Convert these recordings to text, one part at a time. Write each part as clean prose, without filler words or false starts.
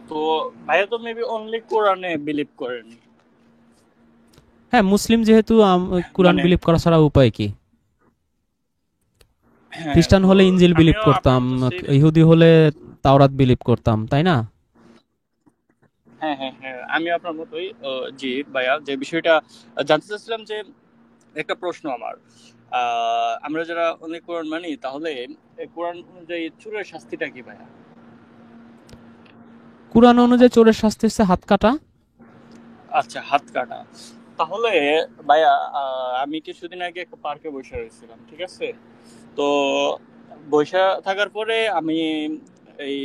তো ভাইয়া তো মেবি অনলি কোরআনে বিলিভ করেন। হ্যাঁ, মুসলিম যেহেতু কোরআন মানে বিলিভ করা ছাড়া উপায় কি? হ্যাঁ, খ্রিস্টান তো হলে ইনজিল বিলিভ আমিও আপনার করতাম, মতো সেই। ইহুদি হলে তাওরাত বিলিভ করতাম, তাই না? হ্যাঁ, হ্যাঁ, হ্যাঁ, আমি আপনার মতোই। জি ভাইয়া, যে বিষয়টা জানতে চাচ্ছিলাম যে একটা প্রশ্ন আমার। আমরা যারা অনেক কোরআন মানি, তাহলে কোরআন অনুযায়ী চোরের শাস্তিটা কি ভাইয়া? কোরআন অনুযায়ী চোরের শাস্তি হচ্ছে হাত কাটা। আচ্ছা, হাত কাটা। তাহলে ভাইয়া, আমি কিছুদিন আগে একটা পার্কে বসে রয়েছিলাম, ঠিক আছে? তো বসে থাকার পরে এই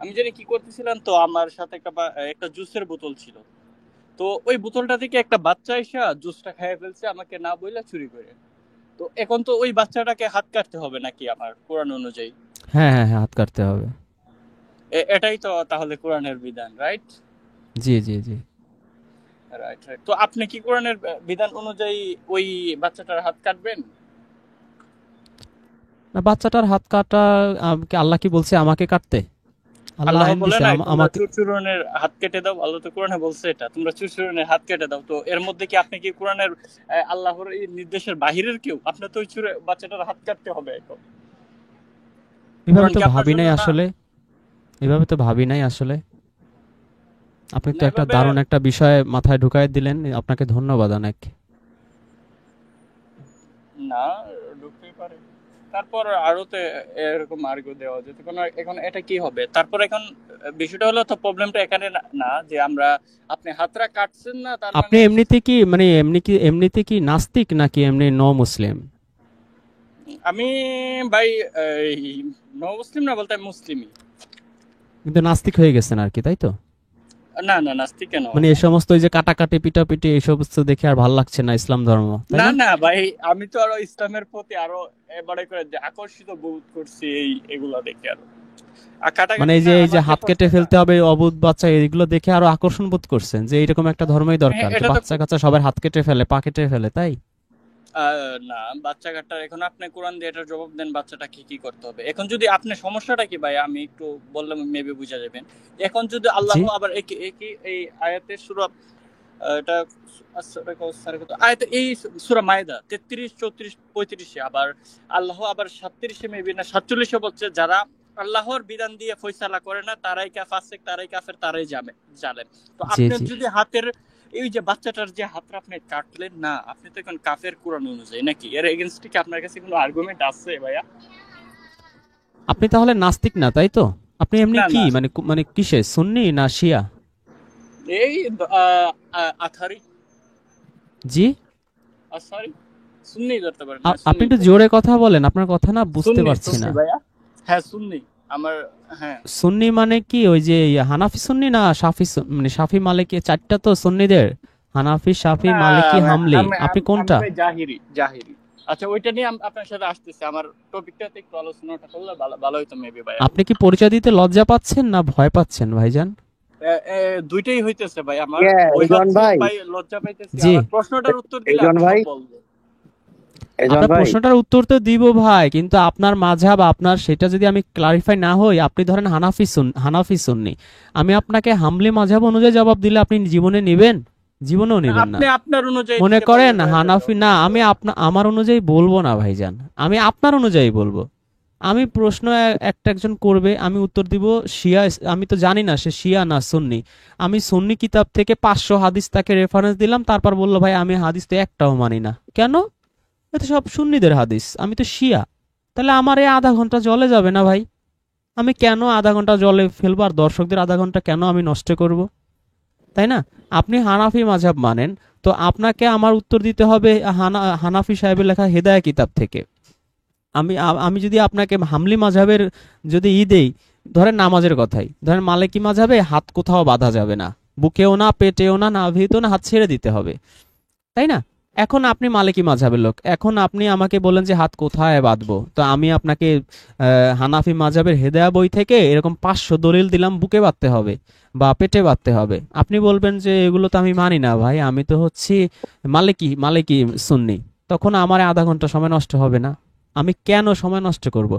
আমি জানি কি করতেছিলাম, তো আমার সাথে একটা জুসের বোতল ছিল। তো ওই বোতলটা থেকে একটা বাচ্চা এসে জুসটা খেয়ে ফেলছে, আমাকে না বইলা চুরি করে। তো এখন তো ওই বাচ্চাটাকে হাত কাটতে হবে নাকি আমার কোরআন অনুযায়ী? হ্যাঁ, হ্যাঁ, হ্যাঁ, হাত কাটতে হবে। এটাই তো তাহলে কোরআনের বিধান, রাইট? জি, জি, জি। Right, right. তো আপনি কি কোরআনের বিধান অনুযায়ী ওই বাচ্চাটার হাত কাটবেন? না, বাচ্চাটার হাত কাটা, আল্লাহ কি বলছে আমাকে কাটতে? আল্লাহ আল্লাহ আইন বলে দিছে নাই তোমরা আমাকে। চুরচুরনের হাত কেটে দাও? আল্লাহ তো কোরআনে বলছে এটা, তোমরা চুরচুরনের হাত কেটে দাও। তো এর মধ্যে কি আপনি কি কোরআনের আল্লাহর এই নির্দেশের বাহিরের কেউ? আপনার তো ওই চুরে বাচ্চাটার হাত কাটতে হবে এখন। এভাবে কোরআন তো কি আপনার ভাবি জন্য নাই না? আসলে। এভাবে তো ভাবি নাই আসলে। আপনি তো না, একটা এভাবে দারুণ একটা বিষয় মাথায় ঢুকাই দিলেন, আপনাকে ধন্যবাদ অনেক। না, ঢুকতেই পারে। তারপর আরো তো এরকম আর্গু দেওয়া যেত কোনো। এখন এটা কি হবে? তারপর এখন বিষয়টা হলো, তো প্রবলেমটা এখানে না, না যে আমরা আপনি হাতরা কাটছেন না তার আপনি মানে। এমনিতে কি মানে এমনিতে কি নাস্তিক নাকি এমনি মুসলিম? আমি ভাই, এই মুসলিম না, বলতে আমি মুসলিমই। কিন্তু নাস্তিক হয়ে গেছেন আর কি, তাই তো? না, না, নাস্তিক কেন মানে হবো? এই সমস্ত ওই যে কাটাকাটি পিটাপিটি এই সমস্ত দেখে আর ভাল লাগছে না ইসলাম ধর্ম, তাই না, না? না ভাই, আমি তো আরো ইসলামের প্রতি আরো এবারে করে যে আকর্ষিত বোধ করছি এগুলা দেখে আরো। আর মানে কাটাকাটি না, এই যে আমার হাত দেখো কেটে সেটা। ফেলতে হবে অবুধ বাচ্চা, এইগুলো দেখে আরো আকর্ষণ বোধ করছেন যে এইরকম একটা ধর্মই হ্যাঁ, দরকার, যে এটা তো বাচ্চা কাচ্চা সবার হাত কেটে ফেলে, পা কেটে ফেলে, তাই? না, বাচ্চা কাচ্চার এখন আপনি কোরআন দিয়ে এটার জবাব দেন, বাচ্চাটা কি কি করতে হবে। এখন যদি আপনি সমস্যাটা কি ভাই, আমি একটু বললে মেবি বুঝা যাবেন। এখন যদি জি, আল্লাহ আবার একই একই এই আয়াতের সূরা, এটা আয়াত এই সূরা মায়েদা 33, 34, 35-এ আবার আল্লাহ আবার 37-এ মেবি না 47-এ বলছে, যারা আল্লাহর বিধান দিয়ে ফয়সালা করে না তারাই ফাসিক, তারাই কাফের, তারাই জালেম। তো জি, আপনি জি। যদি হাতের এই যে বাচ্চাটার যে হাতটা আপনি কাটলেন না, আপনি তো এখন কাফের কোরআন অনুযায়ী নাকি? এর এগেনস্টে কি আপনার কাছে কোনো আর্গুমেন্ট আছে ভাইয়া? আপনি তাহলে নাস্তিক না, তাই তো? আপনি এমনি না, কি না, মানে মানে কিসে, সুন্নি না শিয়া? এই আথারি, জি। সরি, সুন্নি ধরতে পারেন, হ্যাঁ আপনি সুন্নি একটু ভাইয়া। জোরে কথা বলেন, আপনার কথা না বুঝতে সুন্নি, পারছি সুন্নি না। ভাইয়া। হ্যাঁ, সুন্নি আমার। হ্যাঁ, সুন্নি মানে কি ওই যে হানাফি সুন্নি না শাফি মানে শাফি মালিকি চারটা তো সুন্নিদের, হানাফি শাফি না, মালিকি হামলি, আমি আপনি আমি আমি কোনটা? ভাই জাহিরি, জাহিরি। আচ্ছা, ওইটা নিয়ে আপনার সাথে আসতেছে, আমার টপিকটাতে একটু আলোচনাটা করলে ভালো ভালো হইতো মেবি ভাইয়া। আপনি কি পরিচয় দিতে লজ্জা পাচ্ছেন না ভয় পাচ্ছেন ভাইজান? দুইটাই হইতেছে ভাই আমার। ভয় রিজন পাচ্ছি, ভাই, ভাই লজ্জা পাইতেছি, জি। আবার প্রশ্নটার উত্তর দিলে রিজন আমি সব ভাই, বলবো। রিজন আপনার ভাই। প্রশ্নটার উত্তর তো দিব ভাই, কিন্তু আপনার মাঝহাব আপনার সেটা যদি আমি ক্লারিফাই না হই, আপনি ধরেন হানাফি সুন্নি, আমি আপনাকে হামলি মাঝহাব অনুযায়ী জবাব দিলে আপনি জীবনে নেবেন? জীবনেও না, নেবেন না। আপনি আপনার অনুযায়ী মনে দিতে পারলে করেন হয়ে যেত, হানাফি না, বুঝছো? আমি আমার অনুযায়ী বলবো না ভাইজান, আমি আপনার অনুযায়ী বলবো। আমি প্রশ্ন একটা একজন করবে, আমি উত্তর দিব শিয়া। আমি তো জানি না সে শিয়া না সুন্নি। আমি সুন্নি কিতাব থেকে 500 হাদিস তাকে রেফারেন্স দিলাম, তারপর বললো ভাই আমি হাদিস তো একটাও মানি না। কেন? এটা সব সুন্নিদের হাদিস, আমি তো শিয়া। তাহলে আমার এই আধা ঘন্টা জলে যাবে না ভাই? আমি কেন আধা ঘন্টা জলে ফেলবো, আর দর্শকদের আধা ঘন্টা কেন আমি নষ্ট করব? তাই না? আপনি হানাফি মাঝহাব মানেন, তো আপনাকে আমার উত্তর দিতে হবে হানাফি সাহেবের লেখা হেদায়া কিতাব থেকে। আমি যদি আপনাকে হামলি মাঝহাবের যদি দেই, ধরেন নামাজের কথাই ধরেন, মালিকি মাঝহাবে হাত কোথাও বাঁধা যাবে না, বুকেও না, পেটেও না, নাভিতেও না, হাত ছেড়ে দিতে হবে, তাই না? এখন আপনি মালিকি মাঝহাবের লোক, এখন আপনি আমাকে বলেন যে হাত কোথায় বাঁধবো, তো আমি আপনাকে হানাফি মাঝহাবের হেদায়া বই থেকে এরকম 500 দলিল দিলাম, বুকে বাঁধতে হবে বা পেটে বাঁধতে হবে। আপনি বলবেন যে এগুলো তো আমি মানি না ভাই, আমি তো হচ্ছি মালিকি মালিকি সুন্নি। তখন আমার আধা ঘন্টা সময় নষ্ট হবে না? আমি কেন সময় নষ্ট করব?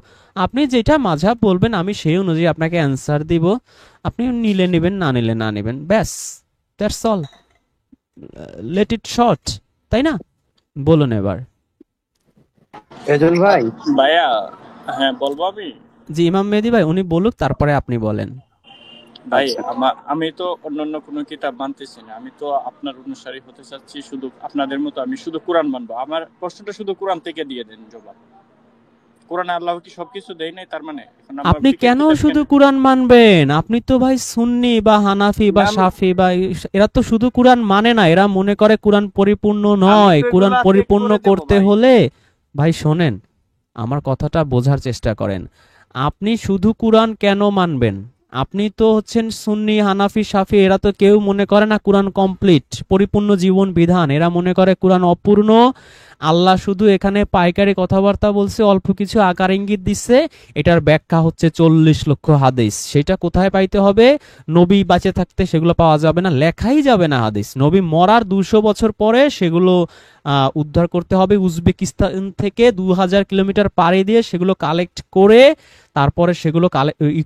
আপনি যেটা মাঝহাব বলবেন আমি সেই অনুযায়ী আপনাকে অ্যান্সার দিব। আপনি নিলে নেবেন, না নিলে না নেবেন, ব্যাস, that's all, let it short, তাই না? বলুন এবার। রেজল ভাই, ভাইয়া, হ্যাঁ বলবো আমি। জি ইমাম মেহেদী ভাই উনি বলুক, তারপরে আপনি বলেন। ভাই আচ্ছা আমি তো অন্যান্য কোনো কিতাব মানতেছি না, আমি তো আপনার অনুসারী হতে চাচ্ছি, শুধু আপনাদের মতো আমি শুধু কোরআন মানবো। আমার প্রশ্নটা শুধু কোরআন থেকে দিয়ে দেন জবাব। কোরআনে আল্লাহ কি সবকিছু দেয় নাই তার মানে? এখন আমরা আপনি ফিকের কেন কিতাব শুধু কোরআন মানবেন? আপনি তো ভাই সুন্নি বা হানাফি বা না, শাফি বা এরা তো শুধু কোরআন মানে না, এরা মনে করে কোরআন পরিপূর্ণ আমি নয়। তো কোরআন এগুলা চেক পরিপূর্ণ করে দেবো করতে ভাই। হলে, ভাই শোনেন, আমার কথাটা বোঝার চেষ্টা করেন। আপনি শুধু কোরআন কেন মানবেন? আপনি তো হচ্ছেন সুন্নি, হানাফি, শাফি, এরা তো কেউ মনে করে না কোরআন কমপ্লিট, পরিপূর্ণ জীবন বিধান। এরা মনে করে কোরআন অপূর্ণ। আল্লাহ শুধু এখানে পাইকারি কথাবার্তা বলছে, অল্প কিছু আকার ইঙ্গিত দিচ্ছে। এটার ব্যাখ্যা হচ্ছে 40 লক্ষ হাদিস। সেটা কোথায় পাইতে হবে? নবী বাঁচে থাকতে সেগুলো পাওয়া যাবে না, লেখাই যাবে না হাদিস। নবী মরার 200 বছর পরে সেগুলো উদ্ধার করতে হবে উজবেকিস্তান থেকে 2000 কিলোমিটার পাড়ি দিয়ে, সেগুলো কালেক্ট করে তারপরে সেগুলো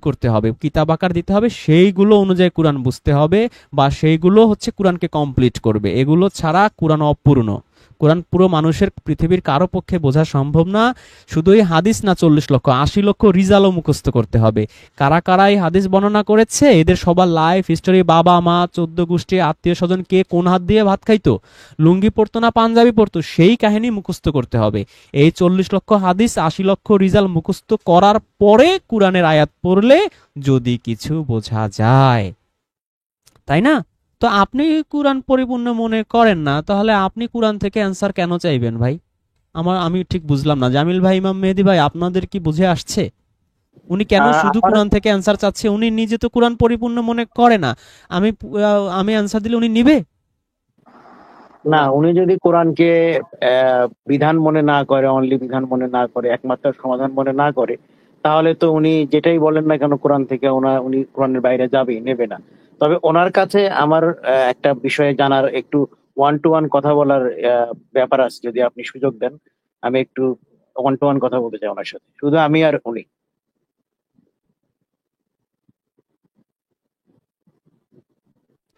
করতে হবে, কিতাব আকার দিতে হবে, সেইগুলো অনুযায়ী কোরআন বুঝতে হবে, বা সেইগুলো হচ্ছে কোরআনকে কমপ্লিট করবে। এগুলো ছাড়া কোরআন অপূর্ণ। কোরআন পুরো মানুষের পৃথিবীর কারো পক্ষে বোঝা সম্ভব না। শুধু এই হাদিস না, 40 লক্ষ, 80 লক্ষ রিজালও মুখস্থ করতে হবে। কারা কারা এই হাদিস বর্ণনা করেছে, এদের সবার লাইফ হিস্টোরি, বাবা মা, 14 গোষ্ঠী, আত্মীয় স্বজন, কে কোন হাত দিয়ে ভাত খাইতো, লুঙ্গি পরতো না পাঞ্জাবি পরতো, সেই কাহিনী মুখস্থ করতে হবে। এই 40 লক্ষ হাদিস, 80 লক্ষ রিজাল মুখস্থ করার পরে কোরআনের আয়াত পড়লে যদি কিছু বোঝা যায়, তাই না? তো আপনি কোরআন পরিপূর্ণ মনে করেন না, তাহলে আপনি কোরআন থেকে অ্যান্সার কেন চাইবেন ভাই? আমি ঠিক বুঝলাম না। জামিল ভাই, ইমাম মেহেদী ভাই, আপনাদের কি বুঝে আসছে উনি কেন শুধু আমার কোরআন থেকে অ্যান্সার চাচ্ছে? উনি নিজে তো কোরআন পরিপূর্ণ মনে করে না। আমি অ্যান্সার দিলে উনি নিবে? না, উনি যদি কোরআনকে বিধান মনে না করে, অনলি বিধান মনে না করে, একমাত্র সমাধান মনে না করে, তাহলে তো উনি যেটাই বলেন না কেন কোরআন থেকে উনি কোরআনের বাইরে যাবেই, নেবে না। তবে ওনার কাছে আমার একটা বিষয়ে জানার, একটু ওয়ান টু ওয়ান কথা বলার ব্যাপার আছে। যদি আপনি সুযোগ দেন, আমি একটু ওয়ান টু ওয়ান কথা বলতে চাই ওনার সাথে, শুধু আমি আর উনি।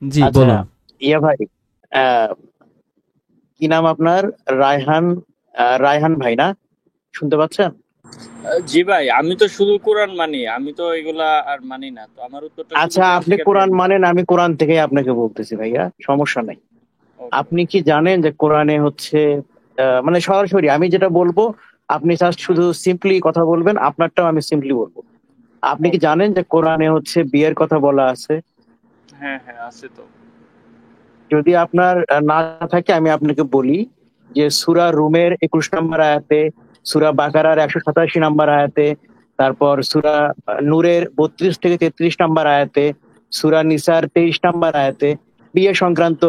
জি আচ্ছা, বলুন। ইয়া ভাই, আহ কি নাম আপনার? রায়হান, রায়হান ভাই না? শুনতে পাচ্ছেন? জি ভাই, আমি তো শুধু কোরআন মানি, আমি তো এগুলা আর মানি না, তো আমার উত্তরটা শুধু আচ্ছা, কোরআন আপনি থেকে কোরআন দেন। মানেন, আমি কোরআন থেকেই আপনাকে বলতেছি ভাইয়া, সমস্যা নাই। ওকে। আপনি কি জানেন যে কোরআনে হচ্ছে, মানে সরাসরি আমি যেটা বলবো, আপনি জাস্ট শুধু সিম্পলি কথা বলবেন, আপনারটাও আমি সিম্পলি বলবো। আপনি কি ওকে। জানেন যে কোরআনে হচ্ছে বিয়ের কথা বলা আছে? হ্যাঁ হ্যাঁ, আছে তো। যদি আপনার না থাকে, আমি আপনাকে বলি যে সূরা রুমের 21 নম্বর আয়াতে, সূরা বাকারার 187 নম্বর আয়াতে, তারপর সূরা নূরের 32 থেকে 33 নম্বর আয়াতে, সূরা নিসার 23 নম্বর আয়াতে বিয়ে সংক্রান্ত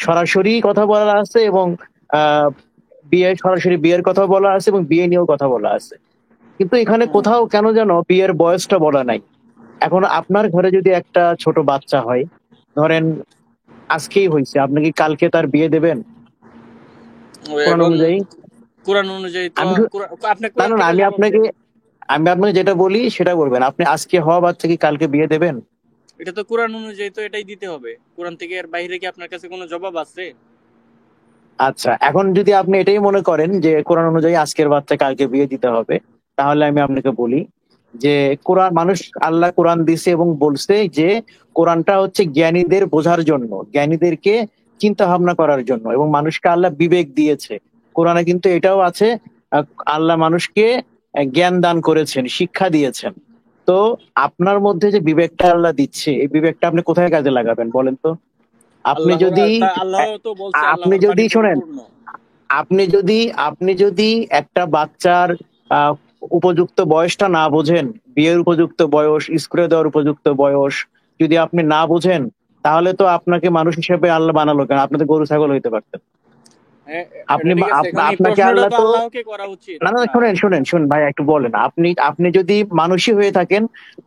সরাসরি কথা বলা আছে, এবং আহ সরাসরি বিয়ের কথা বলা আছে, এবং বিয়ে নিয়েও কথা বলা আছে। কিন্তু এখানে হুম। কোথাও কেন যেন বিয়ের বয়সটা বলা নাই। এখন আপনার ঘরে যদি একটা ছোট বাচ্চা হয়, ধরেন আজকেই হয়েছে, আপনি কি কালকে তার বিয়ে দেবেন কোরআন এখন অনুযায়ী? কোরআন অনুযায়ী তো আমি শু- আপনি না কোরআন না না, থেকে আমি জবাব আপনাকে দেন। আমি আপনাকে যেটা বলি সেটা বলবেন। আপনি আজকে হওয়া বাচ্চা কি কালকে বিয়ে দেবেন? এটা তো কোরআন অনুযায়ী তো এটাই দিতে হবে। কোরআন থেকে এর বাইরে কি আপনার কাছে কোনো জবাব আছে? আচ্ছা, এখন যদি আপনি এটাই মনে করেন যে কোরআন অনুযায়ী আজকের বাচ্চা কালকে বিয়ে দিতে হবে, তাহলে আমি আপনাকে বলি যে আল্লাহ কোরআন দিছে এবং বলছে যে কোরআনটা হচ্ছে জ্ঞানীদের বোঝার জন্য, জ্ঞানীদেরকে চিন্তা ভাবনা করার জন্য, এবং মানুষকে আল্লাহ বিবেক দিয়েছে। কোরআনে কিন্তু এটাও আছে, আহ, আল্লাহ মানুষকে জ্ঞান দান করেছেন, শিক্ষা দিয়েছেন। তো আপনার মধ্যে যে বিবেকটা আল্লাহ দিচ্ছে, এই বিবেকটা আপনি কোথায় কাজে লাগাবেন বলেন তো? আপনি যদি আল্লাহ তো বলছে আপনি আল্লাহর যদি বাণী শোনেন, পরিপূর্ণ। আপনি যদি আপনি যদি একটা বাচ্চার আহ, উপযুক্ত বয়সটা না বোঝেন, বিয়ের উপযুক্ত বয়স, স্কুলে দেওয়ার উপযুক্ত বয়স যদি আপনি না বোঝেন, তাহলে তো আপনাকে মানুষ হিসেবে আল্লাহ বানালো কেন? আপনি তো গরু ছাগল হইতে পারতেন। হ্যাঁ, এটা আপনি ঠিক আছে। এখন এই আপনাকে প্রশ্নটা আল্লাহ তো তো, আল্লাহকে করা উচিত না না, আপনার। শোনেন শোনেন শুন ভাই, একটু বলেন। আপনি আপনি যদি মানুষই হয়ে থাকেন,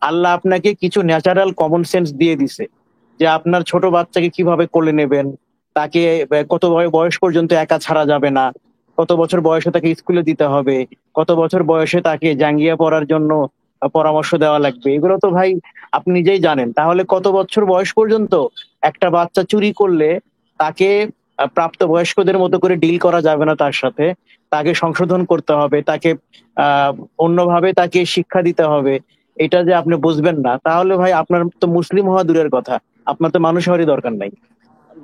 আল্লাহ আপনাকে কিছু ন্যাচারাল কমন সেন্স দিয়ে দিছে, যে আপনার ছোট বাচ্চাকে কিভাবে কোলে নেবেন, তাকে কত বয়স পর্যন্ত একা ছাড়া যাবে না, কত বছর বয়সে তাকে স্কুলে দিতে হবে, কত বছর বয়সে তাকে জাঙ্গিয়া পড়ার জন্য পরামর্শ দেওয়া লাগবে, এগুলো তো ভাই আপনি নিজেই জানেন। তাহলে কত বছর বয়স পর্যন্ত একটা বাচ্চা চুরি করলে তাকে প্রাপ্তবয়স্কদের মতো করে ডিল করা যাবে না তার সাথে, তাকে সংশোধন করতে হবে, তাকে আহ অন্যভাবে তাকে শিক্ষা দিতে হবে। এটা যে আপনি বুঝবেন না, তাহলে ভাই আপনার তো মুসলিম হওয়া দূরের কথা, আপনার তো মানুষ হওয়ারই দরকার নাই।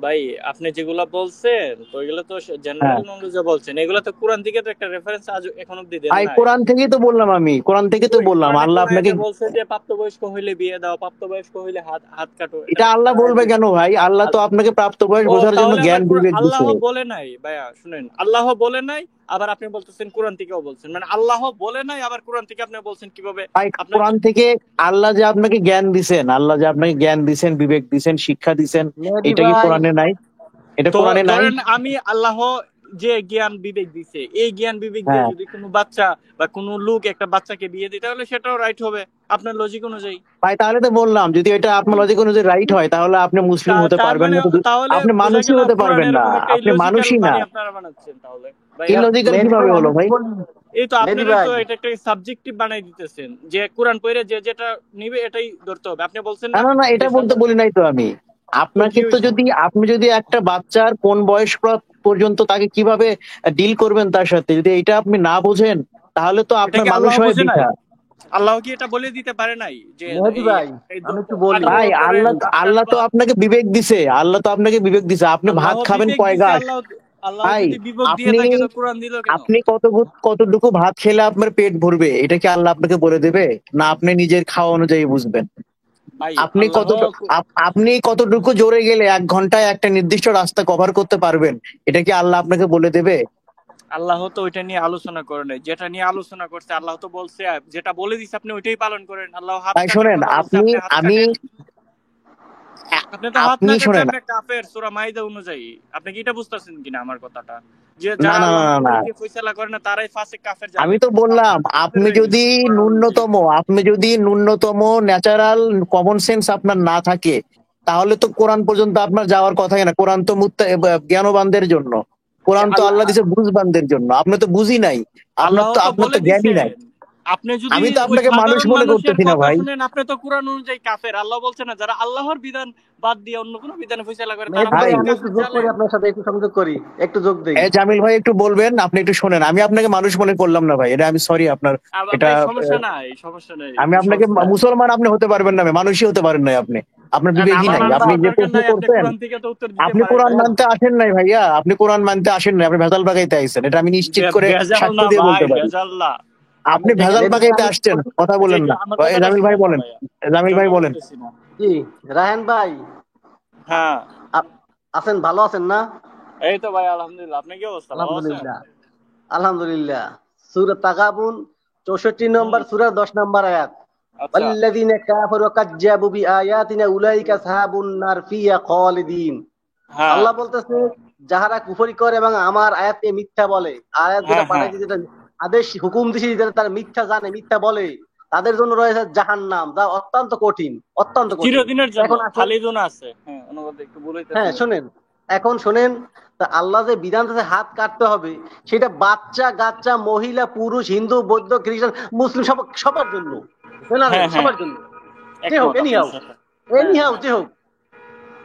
ভাই আপনি যেগুলা বলছেন তো এগুলো তো হ্যাঁ, জেনারেল নলেজে বলছেন, এগুলো তো কোরআন থেকে তো একটা রেফারেন্স আজ এখন অব্দি দেন ভাই নাই। কোরআন থেকেই তো বললাম, আমি কোরআন থেকে তো ওই বললাম কোরআনে আল্লাহ কোন আপনাকে। আয়াতে বলছে যে প্রাপ্তবয়স্ক হইলে বিয়ে দাও, প্রাপ্তবয়স্ক হইলে হাত হাত কাটো, এটা এটা কোন আল্লাহ আয়াত বলবে দিছে? কেন ভাই? আল্লাহ তো আপনাকে প্রাপ্তবয়স ও বোঝার জন্য তাহলে আবার জ্ঞান বিবেক আল্লাহ দিছে। বলে নাই ভাইয়া, শুনেন, আল্লাহ বলে নাই, আবার আপনি বলতেছেন কোরআন থেকেও বলছেন, মানে আল্লাহ বলে নাই আবার কোরআন থেকে আপনি বলছেন কিভাবে? ভাই আপনার কি কোরআন থেকে আল্লাহ যে আপনাকে জ্ঞান দিছেন, আল্লাহ যে আপনাকে জ্ঞান দিছেন, বিবেক দিছেন, শিক্ষা দিছেন, মেহেদী এটা কি ভাই, কোরআনে নাই? এটা তো কোরআনে নাই? ধরেন আমি আল্লাহ যে জ্ঞান বিবেক দিছে, এই জ্ঞান বিবেক দিয়ে হ্যাঁ যদি কোনো বাচ্চা বা কোনো লোক একটা বাচ্চাকে বিয়ে দিতে হলে সেটাও রাইট হবে আপনার লজিক অনুযায়ী। ভাই, তাহলে তো বললাম যদি এটা আপনার লজিক অনুযায়ী রাইট হয়, তাহলে আপনি মুসলিম হতে তার পারবেন মানে না তো তাহলে আপনি বোঝা মানুষই গেল হতে পারবেন কোরআন না, এরকম একটা আপনি ইলজিক্যাল মানুষই না। বাণী আপনারা বানাচ্ছেন তাহলে ভাইয়া। ইলজিক্যাল মেহেদী কিভাবে ভাই, হলো আমি ভাই? কি বলি? এই তো মেহেদী আপনারা ভাই, তো এটা একটা সাবজেক্টিভ বানাই দিতেছেন যে কোরআন পড়ে যে যেটা নিবে এটাই ধরতে হবে, আপনি বলছেন না না না না, এটা যে বলতে বলি নাই তো আমি। তো কি আপনাকে তো হয়েছে? যদি আপনি যদি একটা বাচ্চার কোন বয়স পর্যন্ত তাকে কিভাবে ডিল করবেন তার সাথে, যদি এটা আপনি না বোঝেন, তাহলে তো এটা আপনার কি মানুষ আল্লাহ হয় বুঝে নাই? বৃথা। আল্লাহ কি এটা বলে দিতে পারে নাই যে মেহেদী এই ভাই, এই আমি একটু বলি। 18 ভাই বছরে আল্লাহ, হাত আল্লাহ তো কাটবা? আপনাকে বিবেক দিছে, আল্লাহ তো আপনাকে বিবেক দিছে, আপনি আল্লাহ ভাত খাবেন বিবেক কয় দিছে, গাছ? আল্লাহ আল্লাহ ভাই যদি বিবেক দিয়ে আপনি থাকে তো কোরআন দিল কেন? আপনি কতটুকু ভাত খেলে আপনার পেট ভরবে, এটা কি আল্লাহ আপনাকে বলে দেবে? না আপনি নিজের খাওয়া অনুযায়ী বুঝবেন? ভাই আপনি আল্লাহ আপনি কতটুকু জোরে গেলে 1 ঘন্টায় একটা নির্দিষ্ট রাস্তা কভার করতে পারবেন, এটা কি আল্লাহ আপনাকে বলে দেবে? আল্লাহ তো ওইটা নিয়ে আলোচনা করে নাই, যেটা নিয়ে আলোচনা করছে আল্লাহ তো বলছে যেটা বলে দিছে আপনি ওইটাই পালন করেন। আল্লাহ হাত তাই কাটার শোনেন, কথা বলছে, আপনি আপনি হাত আমি কাটেন। আপনি তো হাত আপনি না কাটলে শোনেন, আপনি কাফের সূরা মাইদা অনুযায়ী। আপনি কি এটা বুঝতেছেন কিনা আমার কথাটা? যে না যারা না না আল্লাহর না না, পরে দিয়ে ফয়সালা করে না তারাই ফাসিক কাফের, আমি যাদের তো কোনো বললাম কাফের হয়ে গেছে কোরআন অনুযায়ী। আপনি যদি ন্যূনতম ন্যাচারাল কমন সেন্স আপনার না থাকে, তাহলে তো কোরআন পর্যন্ত আপনার যাওয়ার কথাই না। কোরআন তো জ্ঞানবানদের জন্য, কোরআন তো আল্লাহ আল্লাহ দিছে বুঝবানদের জন্য। আপনি তো বুঝি নাই, আল্লাহ তো আপনার বলে তো জ্ঞানই নাই। দিছেন। আপনি যদি আমি তো ওই আপনাকে মানুষ সাধারণ মনে মানুষের করতেছি না কথা ভাই। শুনেন আপনি তো কোরআন অনুযায়ী কাফের। আল্লাহ বলছে না যারা আল্লাহর বিধান বাদ দিয়ে অন্য কোনো বিধানে ফয়সালা করে তারা মেহেদী ভাই, ভাই, ফাসিক আমি একটু কাফের, যোগ করি, জানেন? আপনার সাথে একটু সংযোগ করি, একটু যোগ দেই। জামিল ভাই একটু বলবেন, আপনি একটু শোনেন, আমি আপনাকে মানুষ মনে করলাম না ভাই, এটা আমি সরি আপনার। এটা ভাই সমস্যা নাই, সমস্যা নাই, আমি আপনাকে সমস্যা নাই। মুসলমান আপনি হতে পারবেন না, মানুষই হতে পারেন নাই আপনি, আপনার আর বিবেকই আমার নাই। রায়হান মানুষ আপনি ভাই, হওয়ার যে দরকার প্রশ্ন নাই, আপনি করছেন, কোরআন থেকে তো উত্তর দিতে আপনি পারেন কোরআন নাই। রায়হান, মানতে আসেন নাই ভাইয়া, আপনি কোরআন মানতে আসেন নাই, আপনি ভেজাল পাকাইতে আইছেন, এটা আমি নিশ্চিত করে ভেজাল সাক্ষ্য না দিয়ে ভাই, বলতে পারি। ভেজাল না। আমি আপনি ভেজাল যেখানে মেহেদী ভাই, পাকাইতে আমি একটু আসছেন, বলতে- কথা বলেন না। আমার কথাটা জামিল ভাই শুনেন না বলেন, ভাইয়া, জামিল ভাই জন্য বলেন। বলতেছি না। কি রায়হান ভাই, হ্যাঁ, আছেন, ভালো আছেন না? এই তো ভাই আলহামদুলিল্লাহ। আপনি কি অবস্থা, ভালো আছেন? আলহামদুলিল্লাহ, আলহামদুলিল্লাহ। সূরা তাগাবুন 64 নম্বর হুম, সূরা 10 নম্বর আয়াত। আচ্ছা। ওয়াল্লাযীনা কাফারু কাজ্জাবু বিআয়াতিনা উলাইকা আসহাবুন নার ফিহা খালিদিন। হ্যাঁ, আল্লাহ বলতেছে, যাহারা কুফরি করে এবং আমার আয়াতকে মিথ্যা বলে, আয়াত যেটা হ্যাঁ, হ্যাঁ, পাঠাইছে, যেটা আদেশ হুকুম দিছে, যেটা তারা মিথ্যা জানে, মিথ্যা বলে, তাদের জন্য রয়েছে জাহান্নাম, যা অত্যন্ত কঠিন, অত্যন্ত কঠিন। চিরদিনের জন্য এখন আসেন, খালিদুন আছে। হ্যাঁ, অনুবাদ একটু হ্যাঁ বলাইতেছিলেন। শোনেন, এখন শোনেন, তা আল্লাহ যে বিধান দিয়েছে হাত কাটতে হবে, সেটা বাচ্চা কাচ্চা, মহিলা, পুরুষ, হিন্দু, বৌদ্ধ, খ্রিস্টান, মুসলিম, সবার জন্য, হ্যাঁ, হ্যাঁ, সবার জন্য, যে হোক, একমত আপনার সাথে। হ্যাঁ, এনি হাউ, হ্যাঁ, যে হোক,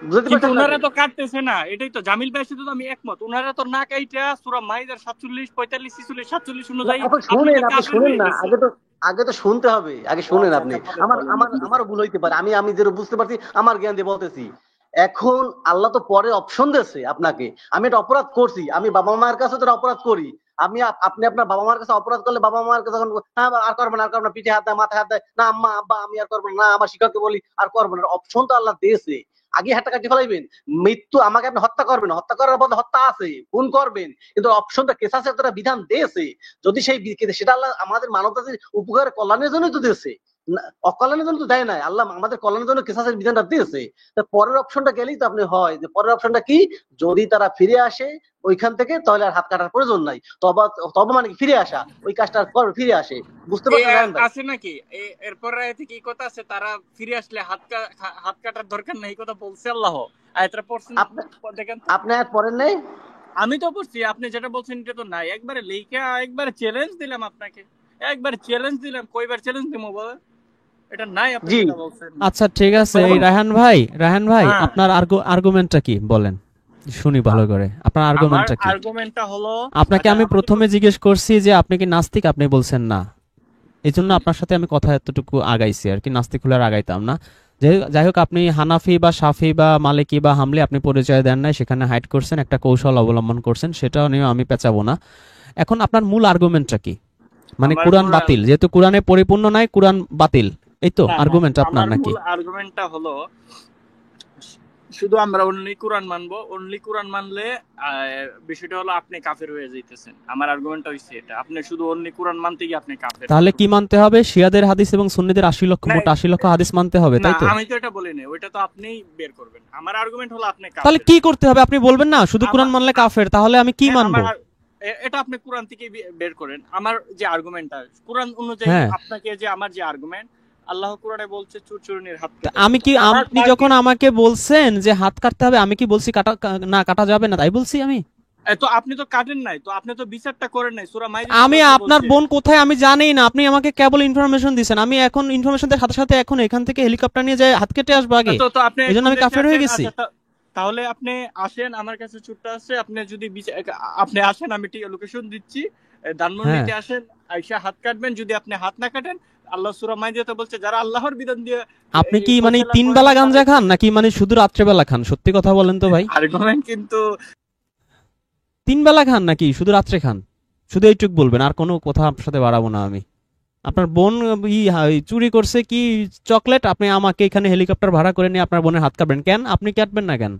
বুঝতে কিন্তু পারছেন না? উনারা তো কাটতেছে না, এটাই তো জামিল ভাইয়ের সাথে তো আমি একমত। উনারা তো না কাইটা সূরা মাইদার 47, 45, 46, 47 অনুযায়ী এখন শুনেন, আপনাদের আপনি কাফের শুনেন হয়ে না, গেছে। আগে তো শুনতে হবে, আগে ও শুনেন আচ্ছা, আপনি। আচ্ছা, বলেন, আমার বলেন আমার দেখি। আমারও ভুল হইতে পারে, আমি যেটা বুঝতে পারছি আমার জ্ঞান দিয়ে বলতেছি। এখন আল্লাহ তো পরে অপশন দিয়েছে আপনাকে। আমি একটা অপরাধ করছি, আমি বাবা মায়ের কাছে তো একটা অপরাধ করি, আপনি আপনার বাবা মার কাছে অপরাধ করলে, বাবা মার কাছে যখন হ্যাঁ আর করবেন, আর করবেন না, পিঠে হাত দেয়, মাথায় হাত দেয়, না আম্মা আব্বা আমি আর করবো না, আমার শিক্ষককে বলি আর করবো না, অপশন তো আল্লাহ দিয়েছে। আগে হাতটা কাটি ফেলাইবেন, মৃত্যু আমাকে আপনি হত্যা করবেন, হত্যা করার বদলে হত্যা আছে, খুন করবেন, কিন্তু অপশনটা কেসাসের একটা বিধান দিয়েছে। যদি সেই সেটা আল্লাহ আমাদের মানব জাতির উপকার কল্যাণের জন্যই তো দিয়েছে, অকল্যাণের জন্য তো দেয় নাই। আল্লাহ আমাদের কল্যাণের জন্য কেসাসের বিধানটা দিয়েছে। তা পরের অপশনটা গেলেই তো আপনি হয় যে পরের অপশনটা কি, যদি তারা ফিরে আসে ওইখান থেকে, তাহলে আর হাত কাটার প্রয়োজন নাই। তবা তবা মানে কি, ফিরে আসা, ওই কাজটা করবে, ফিরে আসে। বুঝতে এ পারছেন রায়হান ভাই? আছে নাকি এরপর আয়াতে কি কথা আছে, তারা ফিরে আসলে হাত কাটার দরকার নেই, এই কথা বলছে আল্লাহ। আয়াতটা পড়ছেন, আপনি দেখেন তো। আপনি আর পড়েন নাই? আমি তো বলছি আপনি যেটা বলছেন এটা তো নাই, একবারে লেখা একবারে চ্যালেঞ্জ দিলাম আপনাকে, একবারে চ্যালেঞ্জ দিলাম, কয়বার চ্যালেঞ্জ দিমু বলেন? এটা নাই আপনি জি যেটা বলছেন। আচ্ছা ঠিক আছে, এই এখন রায়হান ভাই হ্যাঁ, আপনার আর্গুমেন্টটা কি বলেন, শুনি ভালো করে আপনার আমার আর্গুমেন্টটা কি। আর্গুমেন্টটা হলো, আপনাকে আমি আমি তো প্রথমে জিজ্ঞেস করছি যে আপনি কি নাস্তিক, আপনি বলছেন না। এই জন্য আপনার সাথে আমি কথা এতটুকু আগাইছি আর কি, নাস্তিক হলে আর আগাইতাম না। যাই হোক, আপনি হানাফি বা শাফি বা মালিকি বা হামলি আপনি পরিচয় দেন নাই, সেখানে হাইড করছেন, একটা কৌশল অবলম্বন করছেন, সেটাও নিয়ে আমি পেঁচাবো না। এখন আপনার মূল আর্গুমেন্টটা কি? মানে আমার কোরআন মূল বাতিল, যেহেতু কোরআনে পরিপূর্ণ নাই, কোরআন বাতিল, এই তো না না আর্গুমেন্ট আপনার আমার নাকি? মূল আর্গুমেন্টটা হলো শুধু আমরা অনলি কোরআন মানবো, অনলি কোরআন মানলে বিষয়টা হলো আপনি কাফের হয়ে যাইতেছেন। আমার আর্গুমেন্টটা হচ্ছে এটা, আপনি শুধু অনলি কোরআন মানতে গিয়ে আপনি কাফের তাহলে হয়ে কি মানতে হবে? শিয়াদের হাদিস এবং সুন্নিদের 80 লক্ষ, না মোট 80 লক্ষ হাদিস মানতে হবে, না তাই তো? আমি তো এটা বলি না, ওইটা তো আপনিই বের করবেন। আমার আর্গুমেন্ট হলো আপনি তাহলে কাফের। কি করতে হবে আপনি বলবেন না, শুধু কোরআন আমার মানলে কাফের, তাহলে আমি কি হ্যাঁ, মানবো? এটা আপনি কোরআন থেকে বের করেন। আমার যে আর্গুমেন্টটা কোরআন অনুযায়ী হ্যাঁ, আপনাকে যে আমার যে আর্গুমেন্ট, আল্লাহ কোরআনে বলছে চুরচুরনির হাত তা কেটে আমি দাও। কি, আমার আপনি যখন টার্গেট আমাকে বলছেন যে হাত কাটতে হবে, আমি কি বলছি না কাটা যাবে না, তাই বলছি আমি? তো আপনি তো কাটেন নাই, তো আপনি তো বিচারটা করেন নাই। সূরা মাইদা আমি ১৪ আপনার বলছে। বোন কোথায় আমি জানি না, আপনি আমাকে কেবল ইনফরমেশন দিছেন, আমি এখন ইনফরমেশনের সাথে সাথে এখন এখান থেকে হেলিকপ্টার নিয়ে যাই হাত কেটে আসবো আগে, তো তো আপনি এই জন্য কোন আমি দেশে কাফের হয়ে আছেন? গেছি। আচ্ছা, তাহলে আপনি আসেন, আমার কাছে ছুটতে আসছে। আপনি যদি আপনি আসেন, আমি ঠিক লোকেশন দিচ্ছি। হ্যাঁ, ধানমন্ডিতে আসেন, আইসা হাত কাটবেন। যদি আপনি হাত না কাটেন, আল্লাহ সূরা মাইদাতে বলছে যারা আল্লাহর বিধান দিয়ে আপনি এই কি মানে ফয়সালা তিন করে বেলা না গাঞ্জা তাদের খান নাকি মানে শুধু রাত্রেবেলা খান? সত্যি কথা বলেন তো ভাই, আর্গুমেন্ট কিন্তু 3 বেলা খান নাকি শুধু রাত্রে খান? শুধু এইটুক বলবেন, আর কোনো কথা আপনার সাথে বাড়াবো না আমি। আপনার বোন চুরি করছে কি চকলেট, আপনি আমাকে এখানে হেলিকপ্টার ভাড়া করে নিয়ে আপনার বোনের হাত কাটবেন কেন? আপনি কাটবেন না কেন?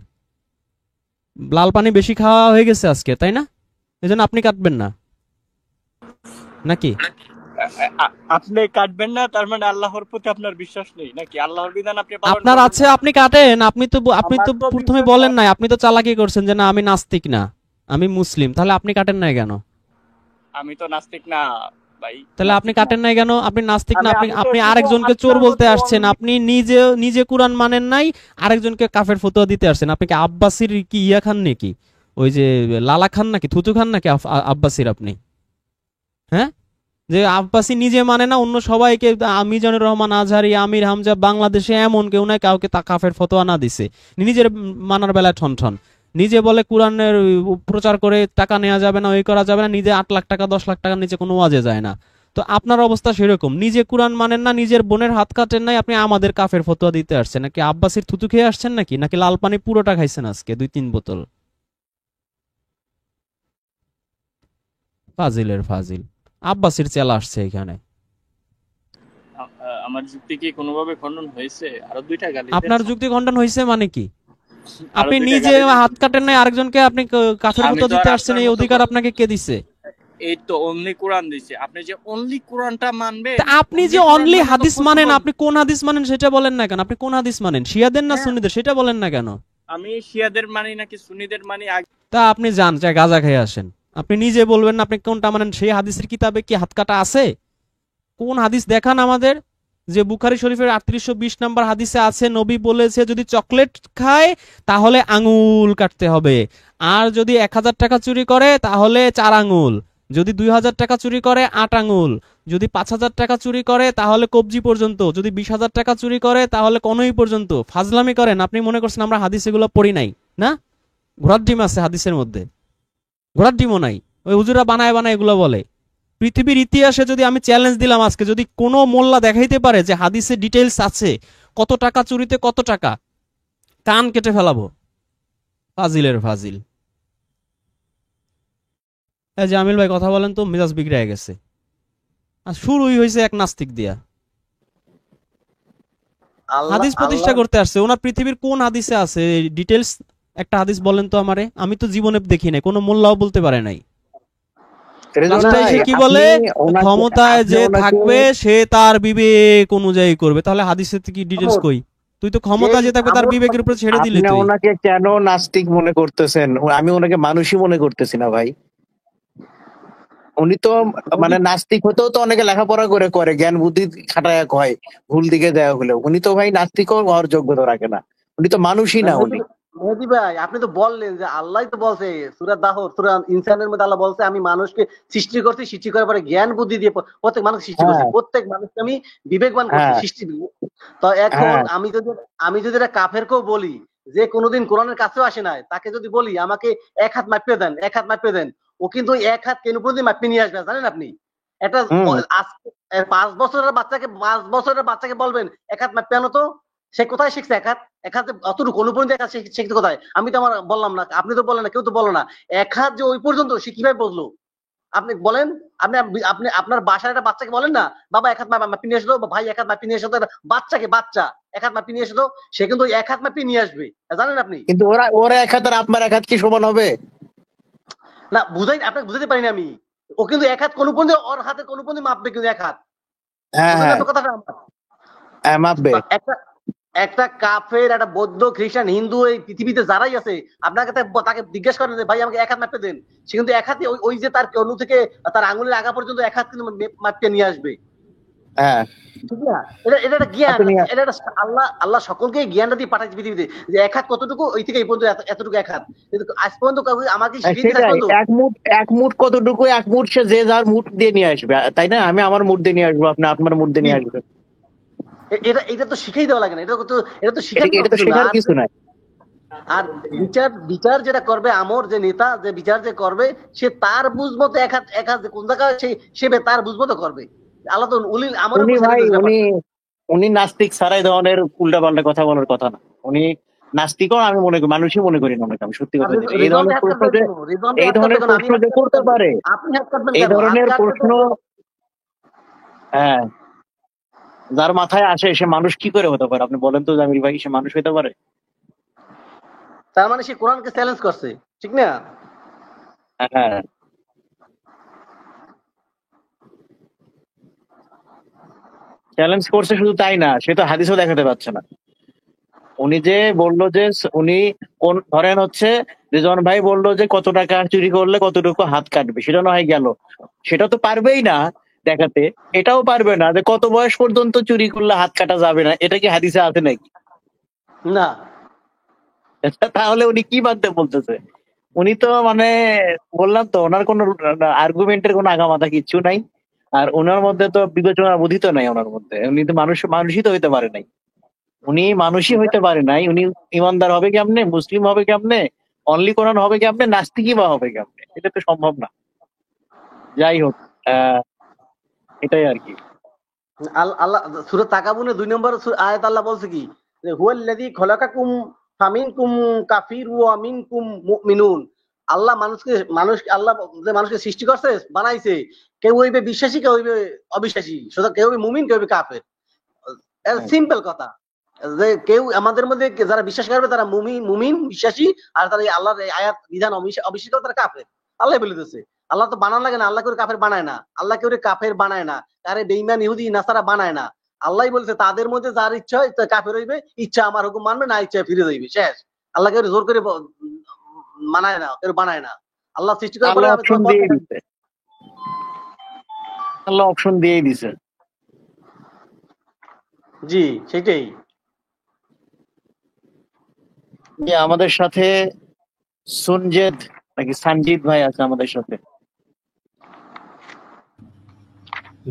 লাল পানি বেশি খাওয়া হয়ে গেছে আজকে, তাই না? এই জন্য আপনি কাটবেন না নাকি? আপনি কাটবেন না, তার মানে আল্লাহর প্রতি আপনার বিশ্বাস নেই নাকি? আল্লাহর বিধান আপনি পালন আপনার করবেন আছে, না? আপনি কাটেন। আপনি আমার তো তো প্রথমে বিশ্বাস বলেন আছে। নাই, আপনি তো চালাকি করছেন যে না আমি নাস্তিক না, আমি মুসলিম, তাহলে আপনি কাটেন নাই কেন? আমি তো নাস্তিক না ভাই, তাহলে আপনি নাস্তিক না কাটেন নাই কেন? আপনি নাস্তিক না, আমি। আপনি আমি তো আপনি শুধু আরেকজনকে হাত চোর বলতে কাটবো আসছেন, only। আপনি নিজে নিজে কোরআন মানেন নাই, আরেকজনকে কাফের ফতোয়া দিতে আসছেন। আপনি কি আব্বাসির কি ইয়া খান নাকি, ওই যে লালা খান নাকি, থুতু খান নাকি আব্বাসির আপনি? হ্যাঁ, যে আব্বাসি নিজে মানে না, অন্য সবাইকে মিজানুর রহমান আজহারি, আমির হামজা, বাংলাদেশে এমন কেউ নাই কাউকে তা কাফের ফতোয়া না দিছে, নিজের মানার বেলায় ঠন ঠন। নিজে বলে কোরআনের প্রচার করে টাকা নেওয়া যাবে না, ওই করা যাবে না, নিজে 8 লাখ টাকা 10 লাখ টাকার নিচে কোনো ওয়াজে যায় না। তো আপনার অবস্থা সেরকম, নিজে কোরআন মানেন না, নিজের বোনের হাত কাটেন নাই, আপনি আমাদের কাফের ফতোয়া দিতে আসছেন নাকি? আব্বাসির থুতু খেয়ে আসছেন নাকি লাল পানি পুরোটা খাইছেন আজকে 2-3 বোতল? ফাজিলের ফাজিল, আব্বাসির চেলা আসছে এখানে। আমার যুক্তি কি কোনোভাবে খণ্ডন হয়েছে? আরো দুইটা গালি দেন, আপনার যুক্তি খণ্ডন হয়েছে মানে কি? আরো আপনি দুইটা নিজে গালি দেন। হাত কাটেন নাই, আরেকজনকে আপনি কাফের আমি ফতোয়া তো দিতে আর আসছেন, আপনার এই মতো অধিকার আপনাকে কে দিছে? এই তো অনলি কোরআন দিছে। আপনি যে অনলি কোরআনটা মানবেন, তা আপনি যে অনলি কোরআন অনলি মানে তো হাদিস মানেন, পসিবল। আপনি কোন হাদিস মানেন সেটা বলেন না কেন? আপনি কোন হাদিস মানেন, শিয়াদের না হ্যাঁ, সুন্নিদের, সেটা বলেন না কেন? আমি শিয়াদের মানি নাকি সুন্নিদের মানি তা আপনি যান চাই গাঁজা খেয়ে আসেন, আপনি নিজে বলবেন না আপনি কোনটা মানেন। সেই হাদিসের কিতাবে কি হাত কাটা আছে? কোন হাদিস দেখান আমাদের, যে বুখারী শরীফের 3820 নম্বর হাদিসে আছে নবী বলেছে যদি চকলেট খায় তাহলে আঙ্গুল কাটতে হবে, আর যদি 1000 টাকা চুরি করে তাহলে 4 আঙ্গুল, যদি 2000 টাকা চুরি করে 8 আঙ্গুল, যদি 5000 টাকা চুরি করে তাহলে কবজি পর্যন্ত, যদি 20,000 টাকা চুরি করে তাহলে কনুই পর্যন্ত। ফাজলামি করেন, আপনি মনে করছেন আমরা হাদিস এগুলো পড়ি নাই? না, ঘোড়ার ডিম আছে হাদিসের মধ্যে, ঘোড়ার ডিমও নাই, ওই হুজুরা বানায় বানায় এগুলো বলে। পৃথিবীর ইতিহাসে যদি আমি চ্যালেঞ্জ দিলাম আজকে, যদি কোনো মোল্লা দেখাইতে পারে যে হাদিসে ডিটেইলস আছে কত টাকা চুরিতে কত টাকা, কান কেটে ফেলাবো। ফাজিলের ফাজিল। এই যে আমিল ভাই কথা বলেন তো, মেজাজ বিগড়ে গেছে। আর শুরুই হয়েছে এক নাস্তিক দিয়া, আল্লাহ হাদিস প্রতিষ্ঠা আল্লাহ করতে আসছে। ওনার পৃথিবীর কোন হাদিসে আছে ডিটেইলস? একটা হাদিস বলেন তো আমারে, আমি তো জীবনে দেখি নাই, কোনো মোল্লাও বলতে পারে নাই। রেজওয়ান লাস্টে ভাই, এসে কি আপনি বলে, ওনাকে ক্ষমতায় আপনি যে ওনাকে থাকবে সে তার বিবেক অনুযায়ী করবে। তাহলে হাদিসে কি ডিটেইলস আমর, কই? তুই তো যেই ক্ষমতায় যে থাকবে তার আমর বিবেকের উপর ছেড়ে দিলি আপনি তুই। ওনাকে কেন নাস্তিক মনে করতেছেন? আমি ওনাকে মানুষই মনে করতেছি না ভাই। উনি তো উনি মানে নাস্তিক হতেও তো অনেকে লেখাপড়া করে করে জ্ঞান বুদ্ধি খাটায় ভুল দিকে দেওয়া হলে, উনি তো ভাই নাস্তিকও হওয়ার যোগ্যতা রাখে না। উনি তো মানুষই না উনি উনি। তো মেহেদী ভাই, আপনি তো বললেন যে আল্লাহ তো বলছে সূরা দাহর, সূরা ইনসানের মধ্যে আল্লাহ বলছে আমি মানুষকে সৃষ্টি করছি, সৃষ্টি করার পরে জ্ঞান বুদ্ধি দিয়ে প্রত্যেক মানুষ সৃষ্টি করছি, হ্যাঁ প্রত্যেক মানুষকে আমি বিবেকবান করছি হ্যাঁ সৃষ্টি। তো এখন হ্যাঁ আমি যদি এটা কাফেরকেও বলি যে কোনোদিন কোরআনের কাছেও আসে নাই, তাকে যদি বলি আমাকে এক হাত মাপিয়ে দেন, এক হাত মাপিয়ে দেন, ও কিন্তু ওই এক হাত কেন পর্যন্ত মাপিয়ে নিয়ে আসবে, জানেন আপনি? এটা হুম। আজকে 5 বছরের বাচ্চাকে বলবেন এক হাত মাপিয়ে আনো তো, সে কোথায় শিখছে এক হাত? এক হাতে অতটুকু অনুপরিণত এক হাত শিখতে কোথায়? আমি তো আমার বললাম না, আপনি তো বললেন না, কেউ তো বললো না। এক হাত যে ওই পর্যন্ত সে কিভাবে বুঝলো? আপনি বলেন, আপনি আপনি আপনার বাসায় একটা বাচ্চাকে বলেন না বাবা এক হাত মাপি নিয়ে এসো তো, বা ভাই এক হাত মাপি নিয়ে এসো তো, বাচ্চা এক হাত মাপি নিয়ে এসো তো, সে কিন্তু ওই এক হাত মাপি নিয়ে আসবে, জানেন আপনি? কিন্তু ওরা ওরা এক হাত আর আপনার এক হাত কি সমান হবে? না বুঝাই, আপনাকে বুঝাতে পারিনি আমি। ও কিন্তু এক হাত কোন পর্যন্ত, ওর হাতে কোন পর্যন্ত মাপবে কিন্তু এক হাত, হ্যাঁ বুঝলেন হ্যাঁ আপনার কথাটা আমার? হ্যাঁ, মাপবে। তো একটা একটা কাফের, একটা বৌদ্ধ, খ্রিস্টান, হিন্দু এই পৃথিবীতে যারাই আছে, আপনাকে তাকে জিজ্ঞেস করেন যে ভাই আমাকে এক হাত মাপতে দেন, সে কিন্তু এক হাতে ওই যে তার কনুই থেকে তার আঙুলের আগা পর্যন্ত এক হাত কিন্তু মাপতে নিয়ে আসবে, হ্যাঁ ঠিক না? এটা এটা একটা জ্ঞান, আপনি এটা একটা আল্লাহ সকলকে জ্ঞানটা দিয়ে পাঠাচ্ছে পৃথিবীতে, যে এক হাত কতটুকু, ওই থেকে এই পর্যন্ত এতটুকু এক হাত। কিন্তু আজ পর্যন্ত আমাকে শিখিয়ে দিন আজ সেটাই, পর্যন্ত। এক মুঠ কতটুকু, এক মুঠ সে যে যার মুঠ দিয়ে নিয়ে আসবে, তাই না? আমি আমার মুঠ দিয়ে নিয়ে আসবো, আপনি আপনার মুঠ দিয়ে জি, নিয়ে আসবেন। এটা এটা তো শিখিয়ে দেওয়া লাগে না, এটা তো এটা শিখার এটা তো কিছু না। শেখার আর কিছু নাই। আর বিচার বিচার যেটা করবে, আমর যে নেতা যে বিচার যে করবে, সে তার বুঝমতো এক হাত কোন জায়গায় সে তার বুঝমতো করবে। আল্লাহ তো উলিল আমরের উনি উপর ছেড়ে ভাই দিয়েছে উনি ব্যাপারটা। উনি নাস্তিক ছাড়াই ধরনের উল্টা পাল্টা কথা বলার কথা না। উনি নাস্তিকও আমি মনে করি, মানুষই মনে করি না ওনাকে, আমি সত্যি আর কথা যেটা। এই রেজওয়ান ধরনের ভাই হাত প্রশ্ন কাটবে যে কেন? রেজওয়ান ভাই এই হাত কাটবে ধরনের কেন? আমি প্রশ্ন হাত যে কাটবো করতে কেন? পারে, আপনি হাত কাটবেন এই কেন? হাত ধরনের কাটবে প্রশ্ন, তো। হ্যাঁ, যার মাথায় আসে সে মানুষ কি করে হতে পারে? আপনি বলেন তো জামিল ভাই, সে মানুষ হতে পারে? তার মানে সে কোরআনকে চ্যালেঞ্জ করছে, ঠিক না? হ্যাঁ, চ্যালেঞ্জ করছে, শুধু তাই না, সে তো হাদিসও দেখাতে পারছে না। উনি যে বললো যে উনি কোন, ধরেন হচ্ছে রেজন ভাই বললো যে কত টাকা চুরি করলে কতটুকু হাত কাটবে, সেটা না হয় গেল, সেটা তো পারবেই না দেখাতে। এটাও পারবে না যে কত বয়স পর্যন্ত চুরি করলে হাত কাটা যাবে না, এটা কি হাদিসে আছে নাকি? না, তাহলে উনি কি বাদতে বলতেছে? উনি তো মানে, বললাম তো, ওনার কোনো আর্গুমেন্টের কোনো আগামাথা কিচ্ছু নাই। আর ওনার মধ্যে তো বিবেচনা বুদ্ধি তো নাই ওনার মধ্যে। উনি তো মানুষই তো হইতে পারে নাই। উনি মানুষই হইতে পারে নাই, উনি ইমানদার হবে কেমনে, মুসলিম হবে কেমনে, অনলি কোরআন হবে কেমনে, নাস্তিকই বা হবে কেমনে? এটা তো সম্ভব না। যাই হোক, আহ এটাই আর কি। আল্লাহ সূরা তাকাবুনে 2 নম্বর আয়াত আল্লাহ বলছে কি, যে হুয়াল্লাযী খলাকাকুম ফামিনকুম কাফির ওয়া মিনকুম মুমিনুন। আল্লাহ আল্লাহ যে মানুষকে সৃষ্টি করছে, বানাইছে, কেউ হইবে বিশ্বাসী, কেউ হইবে অবিশ্বাসী, সুতরাং কেউ হইবে মুমিন, কেউ হইবে কাফের। হ্যাঁ, সিম্পল কথা, যে কেউ আমাদের মধ্যে যারা বিশ্বাস করবে তারা মুমিন বিশ্বাসী, আর তারা এই আল্লাহর এই আয়াত বিধান অবিশ্বাসী করে তারা কাফের। আল্লাহ বলে দিয়েছে। আল্লাহ তো বানান লাগে না, আল্লাহ কেউ কাফের বানায় না, আল্লাহ কেউ কাফের বানায় না, কারে বেঈমান ইহুদি নাসারা বানায় না। আল্লাহ বলেছে তাদের মধ্যে যার ইচ্ছা হয় কাফের হইবে, ইচ্ছা আমার হুকুম মানবে, না ইচ্ছা ফিরে যাইবে, শেষ। আল্লাহ কেউ জোর করে মানায় না, কেউ বানায় না। আল্লাহ সৃষ্টি করার পরে আল্লাহ আমি অপশন তোমার পথ দিয়ে দেখাই দিছে, আল্লাহ অপশন দিয়েই দিছে। জি, সেটাই। যে আমাদের সাথে সুনজেদ নাকি সানজিদ ভাই আছে আমাদের সাথে।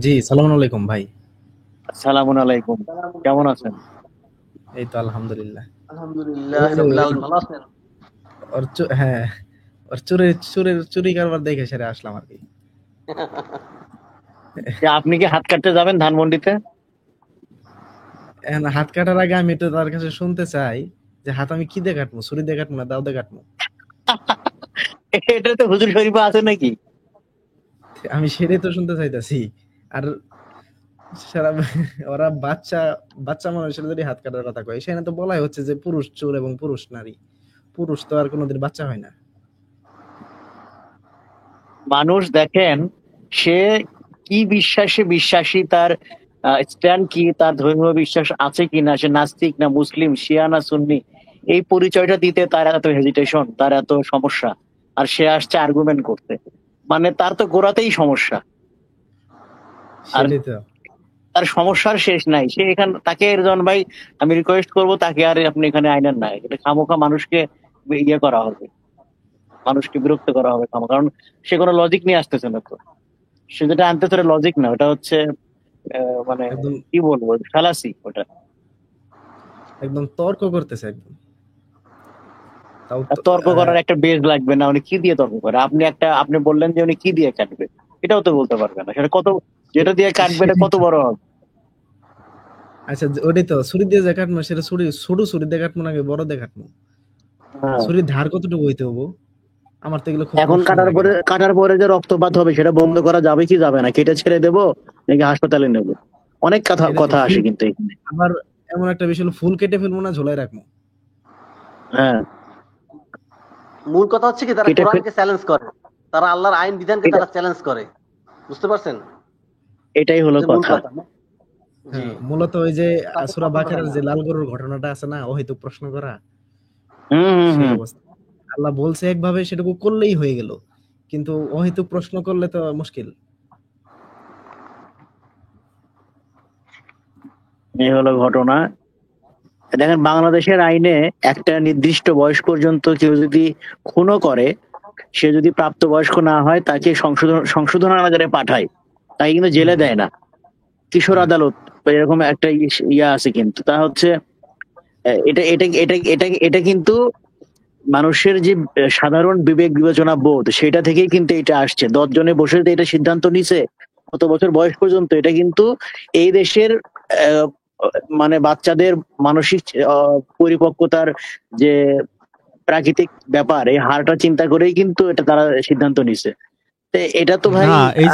জি, সালাম আলাইকুম ভাই। আসসালামু আলাইকুম, কেমন আছেন? এই তো আলহামদুলিল্লাহ। আলহামদুলিল্লাহ ওই যে রাব্বিল ওই আলামিন, ভালো আছেন? হ্যাঁ, ওর চুরি কারবার দেখে সেরে আসলাম আর কি। যে আপনি কি হাত কাটতে যাবেন ধানমন্ডিতে? এখন হাত কাটার আগে আমি তো তার কাছে শুনতে চাই যে হাত আমি কি দিয়ে কাটবো, ছুরি দিয়ে কাটবো না দাও দিয়ে কাটবো? এটা তো হুজুর শরীফে আছে নাকি? আমি সেটাই তো শুনতে চাইতেছি। আর সারা ওরা বাচ্চা বাচ্চা মানুষের যদি হাত কাটার কথা কয়, সেখানে তো বলাই হচ্ছে যে পুরুষ চোর এবং পুরুষ নারী। পুরুষ তো আর কোনোদিন বাচ্চা হয় না। মানুষ দেখেন, সে কি বিশ্বাসে বিশ্বাসী, তার স্ট্যান্ড কি, তার ধর্মীয় বিশ্বাস আছে কিনা, সে নাস্তিক না মুসলিম, শিয়া না সুন্নি, এই পরিচয়টা দিতে তার এত হেজিটেশন, তার এত সমস্যা। আর সে আসছে আর্গুমেন্ট করতে, মানে তার তো গোড়াতেই সমস্যা। আর সেটাই তো। তার সমস্যার শেষ নাই। সে তাকে রেজন ভাই, আমি রিকোয়েস্ট করবো তাকে আর আপনি এখানে আইনেন না। এটা খামোখা মানুষকে ইয়ে করা হবে, মানুষকে বিরক্ত করা হবে কারণ সে কোনো লজিক নিয়ে আসতেছে না। তো সে যেটা আনতেছে লজিক না, ওটা হচ্ছে মানে একদম কি বলবো, ফালাসি ওটা। একদম তর্ক করতেছে একদম। তাও আর তো, তর্ক করার একটা বেজ লাগবে না, উনি কি দিয়ে তর্ক করে? আপনি বললেন যে উনি কি দিয়ে কাটবে, এটাও তো বলতে পারবে না। সেটা কত, যেটা দিয়ে কাটবে এটা সেটাই কত তো। বড় হবে? আচ্ছা ওটাই তো, ছুরি দিয়ে যে কাটবো সেটা ছোট ছুরি দিয়ে কাটবো নাকি বড় দিয়ে কাটবো? হ্যাঁ। ছুরির ধার কতটুকু হইতে হবো? আমার তো এগুলো খুব এখন প্রশ্ন লাগে। কাটার পরে যে রক্তপাত হবে সেটা বন্ধ করা যাবে কি যাবে না, কেটে ছেড়ে দেবো নাকি হাসপাতালে নেবো? অনেক কথা এটা তো কথা আসে ফুল, কিন্তু এখানে। আবার এমন একটা বিষয় হলো, ফুল কেটে ফেলবো না ঝোলাই রাখবো? হ্যাঁ, মূল কথা হচ্ছে কি, তারা কেটে কোরআনকে চ্যালেঞ্জ করে, তারা আল্লাহর আইন বিধানকে এটা তারা চ্যালেঞ্জ করে। বুঝতে পারছেন? এটাই হলো যে মূল কথা। কথা। জি, হ্যাঁ, মূলত ওই যে তাদের সূরা পছন্দ হয় বাকারার না। যে লাল গরুর ঘটনাটা আছে না, অহেতুক প্রশ্ন করা, হম হম সেই হম অবস্থা। আল্লাহ বলছে একভাবে, সেটুকু করলেই হয়ে গেল, কিন্তু অহেতুক প্রশ্ন করলে তো মুশকিল। এই হলো ঘটনা। দেখেন, বাংলাদেশের আইনে একটা নির্দিষ্ট বয়স পর্যন্ত কেউ যদি খুনও করে, সে যদি প্রাপ্তবয়স্ক না হয় তাকে সংশোধনাগারে পাঠায়, তাকে কিন্তু হুম, জেলে দেয় না, কিশোর না, আদালত এরকম একটা ইয়া আছে। কিন্তু তা হচ্ছে এটা এটা এটা এটা এটা কিন্তু মানুষের যে সাধারণ বিবেক বিবেচনা বোধ, সেটা থেকেই কিন্তু এটা আসছে। 10 জনে বসে যে এটা সিদ্ধান্ত নিছে কত বছর বয়স পর্যন্ত, এটা কিন্তু এই দেশের আহ, মানে বাচ্চাদের মানসিক পরিপক্কতার যে প্রাকৃতিক ব্যাপার, এই হারটা চিন্তা করেই কিন্তু এটা তারা সিদ্ধান্ত নিছে। তো এটা তো ভাই না, এই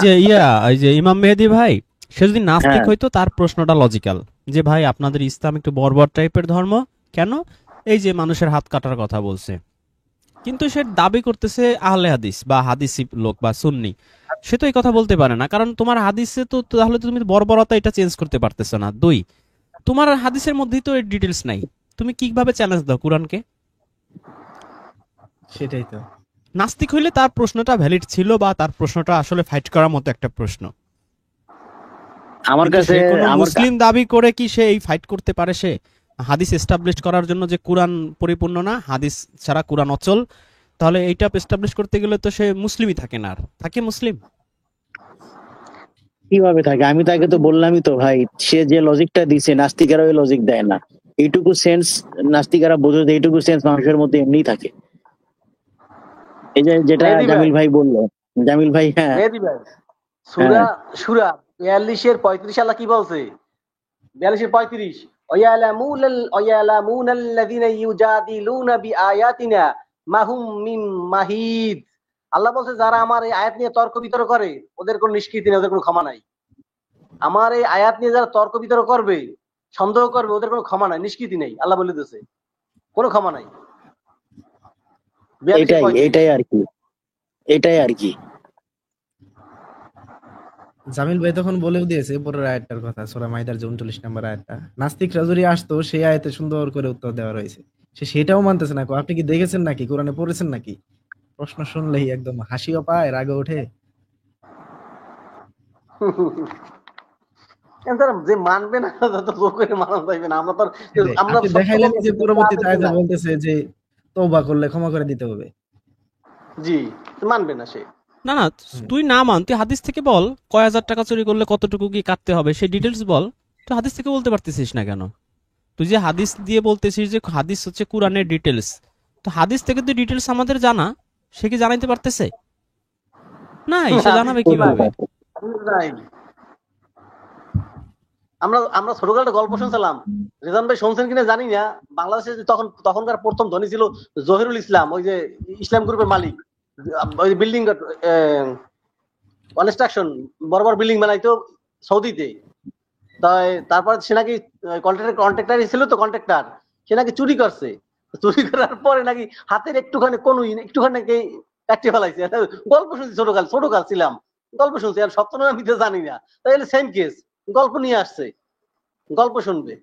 যে ইমাম মেহেদী ভাই, সে যদি নাস্তিক হ্যাঁ, হইতো তার প্রশ্নটা লজিক্যাল, যে ভাই আপনাদের ইসলাম একটু বর্বর টাইপের ধর্ম, কেন এই যে মানুষের হাত কাটার কথা বলছে, কিন্তু সে দাবি করতেছে আহলে হাদিস বা হাদিসি লোক বা সুন্নি, সে তো এই কথা বলতে পারে না, কারণ তোমার হাদিসে তো, তাহলে তো তুমি বর্বরতা এটা চেঞ্জ করতে পারতেছো না। দুই, তোমার হাদিসের মধ্যেই তো এর ডিটেলস নাই, তুমি কিভাবে চ্যালেঞ্জ দাও কোরআনকে? সেটাই তো। নাস্তিক হইলে তার প্রশ্নটা ভ্যালিড ছিল, বা তার প্রশ্নটা আসলে ফাইট করার মতো একটা প্রশ্ন, আমার কিন্তু কাছে সে কোনো আমার মুসলিম দাবি করে কি সে এই ফাইট করতে পারে? সে হাদিস এস্টাবলিশ করার জন্য যে কোরআন পরিপূর্ণ না, হাদিস ছাড়া কোরআন অচল, তাহলে এইটা এস্টাবলিশ করতে গেলে তো সে মুসলিমই থাকে না, আর থাকে মুসলিম? কিভাবে থাকে? আমি তাকে তো বললামই তো ভাই, সে যে লজিকটা দিছে নাস্তিকেরা ওই লজিক দেয় না। এইটুকু সেন্স নাস্তিকেরা বোঝে, যে এইটুকু সেন্স মানুষের মধ্যে এমনিই থাকে। এই যে যেটা মেহেদী ভাই, জামিল ভাই বললো, জামিল ভাই, হ্যাঁ মেহেদী ভাই, হ্যাঁ, সূরা সূরা 42-35 আল্লাহ কি বলছে? 42-35, ওয়ায়ালামুনাল্লাযীনা ইউজাদিলুনা বিআয়াতিনা মাহুম মিন মাহিদ। আল্লাহ বলছে যারা আমার এই আয়াত নিয়ে তর্ক বিতর্ক করে ওদের কোনো নিষ্কৃতি নেই, ওদের কোনো ক্ষমা নাই। আমার এই আয়াত নিয়ে যারা তর্ক বিতর্ক করবে, সন্দেহ করবে, ওদের কোনো ক্ষমা নাই, নিষ্কৃতি নেই। আল্লাহ বলে দিয়েছে কোনো ক্ষমা নাই। 42-35। এটাই আর কি, এটাই আর কি। জামিল ভাই তখন বলেও দিয়েছে পরের আয়াতটার কথা, সূরা মাইদার যে 39 নম্বর আয়াতটা, নাস্তিকরা যদি আসতো সেই আয়াতে সুন্দর করে উত্তর দেওয়া রয়েছে, সে সেটাও মানতেছে না। আপনি কি দেখেছেন নাকি, কোরআনে পড়েছেন নাকি? প্রশ্ন শুনলেই একদম হাসিও পায়, রাগে ওঠে। যে মানবে না তো জোর করে মানানো যাইবে না। আমরা তো সেটাই। আমরা আপনি সত্য দেখাইলেনই বলতেছি, যে কিন্তু পরবর্তীতে আদেশ আয়াতে নাই। বলতেছে যে তওবা করলে ক্ষমা করে দিতে হবে। জি, মানবে না সে। না না, হুম। তুই না মান, তুই হাদিস থেকে বল, কয় হাজার টাকা চুরি করলে কতটুকু কি কাটতে হবে সেই ডিটেলস বল। তুই হাদিস থেকে বলতে পারতেছিস না কেন? তুই যে হাদিস দিয়ে বলতেছিস যে হাদিস হচ্ছে কোরআনের ডিটেলস, তো হাদিস থেকে তুই ডিটেলস আমাদের জানা, সে কি জানাইতে পারতেছে? নাই, সে জানাবে কিভাবে? নাই। আমরা আমরা ছোটকালে একটা গল্প শুনছিলাম, রেজান ভাই শুনছেন কিনা জানি না। বাংলাদেশে যে তখনকার প্রথম ধনী ছিল জহিরুল ইসলাম, ওই যে ইসলাম গ্রুপের মালিক। ওই বিল্ডিং কনস্ট্রাকশন, বড় বড় বিল্ডিং বানাইতো সৌদিতে। তাই তারপর সে নাকি কন্ট্রাক্টর ছিল, তো কন্ট্রাক্টর সে নাকি চুরি করছে। চুরি করার পরে নাকি হাতের একটুখানি নাকি কাটিয়ে ফেলাইছে। গল্প শুনছি, ছোটকাল ছিলাম, গল্প শুনছি, আর সত্য না আমি তো জানি না। তাহলে সেম কেস, গল্প নিয়ে আসছে, গল্প শুনবে।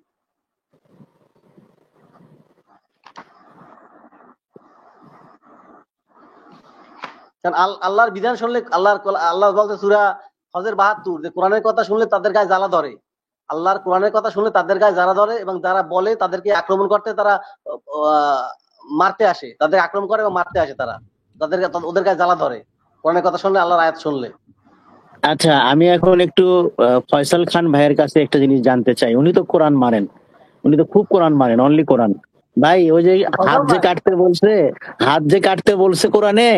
কারণ আল্লাহর বিধান শুনলে, আল্লাহ বলতে সূরা হজের 72, যে কোরআনের কথা শুনলে তাদের গায়ে জ্বালা ধরে। আল্লাহর কোরআনের কথা শুনলে তাদের গায়ে জ্বালা ধরে, এবং যারা বলে তাদেরকে আক্রমণ করতে তারা মারতে আসে, তাদের আক্রমণ করে এবং মারতে আসে, তারা ওদের গায়ে জ্বালা ধরে কোরআনের কথা শুনলে, আল্লাহর আয়াত শুনলে। আচ্ছা, আমি এখন একটু ফয়সাল খান ভাইয়ের কাছে একটা জিনিস জানতে চাই। উনি তো কোরআন মানেন, উনি তো খুব কোরআন মানেন, অনলি কোরআন। ভাই, ওই যে হাত ফয়সাল যে ভাই, কাটতে বলছে, হাত যে কাটতে বলছে কোরআনে,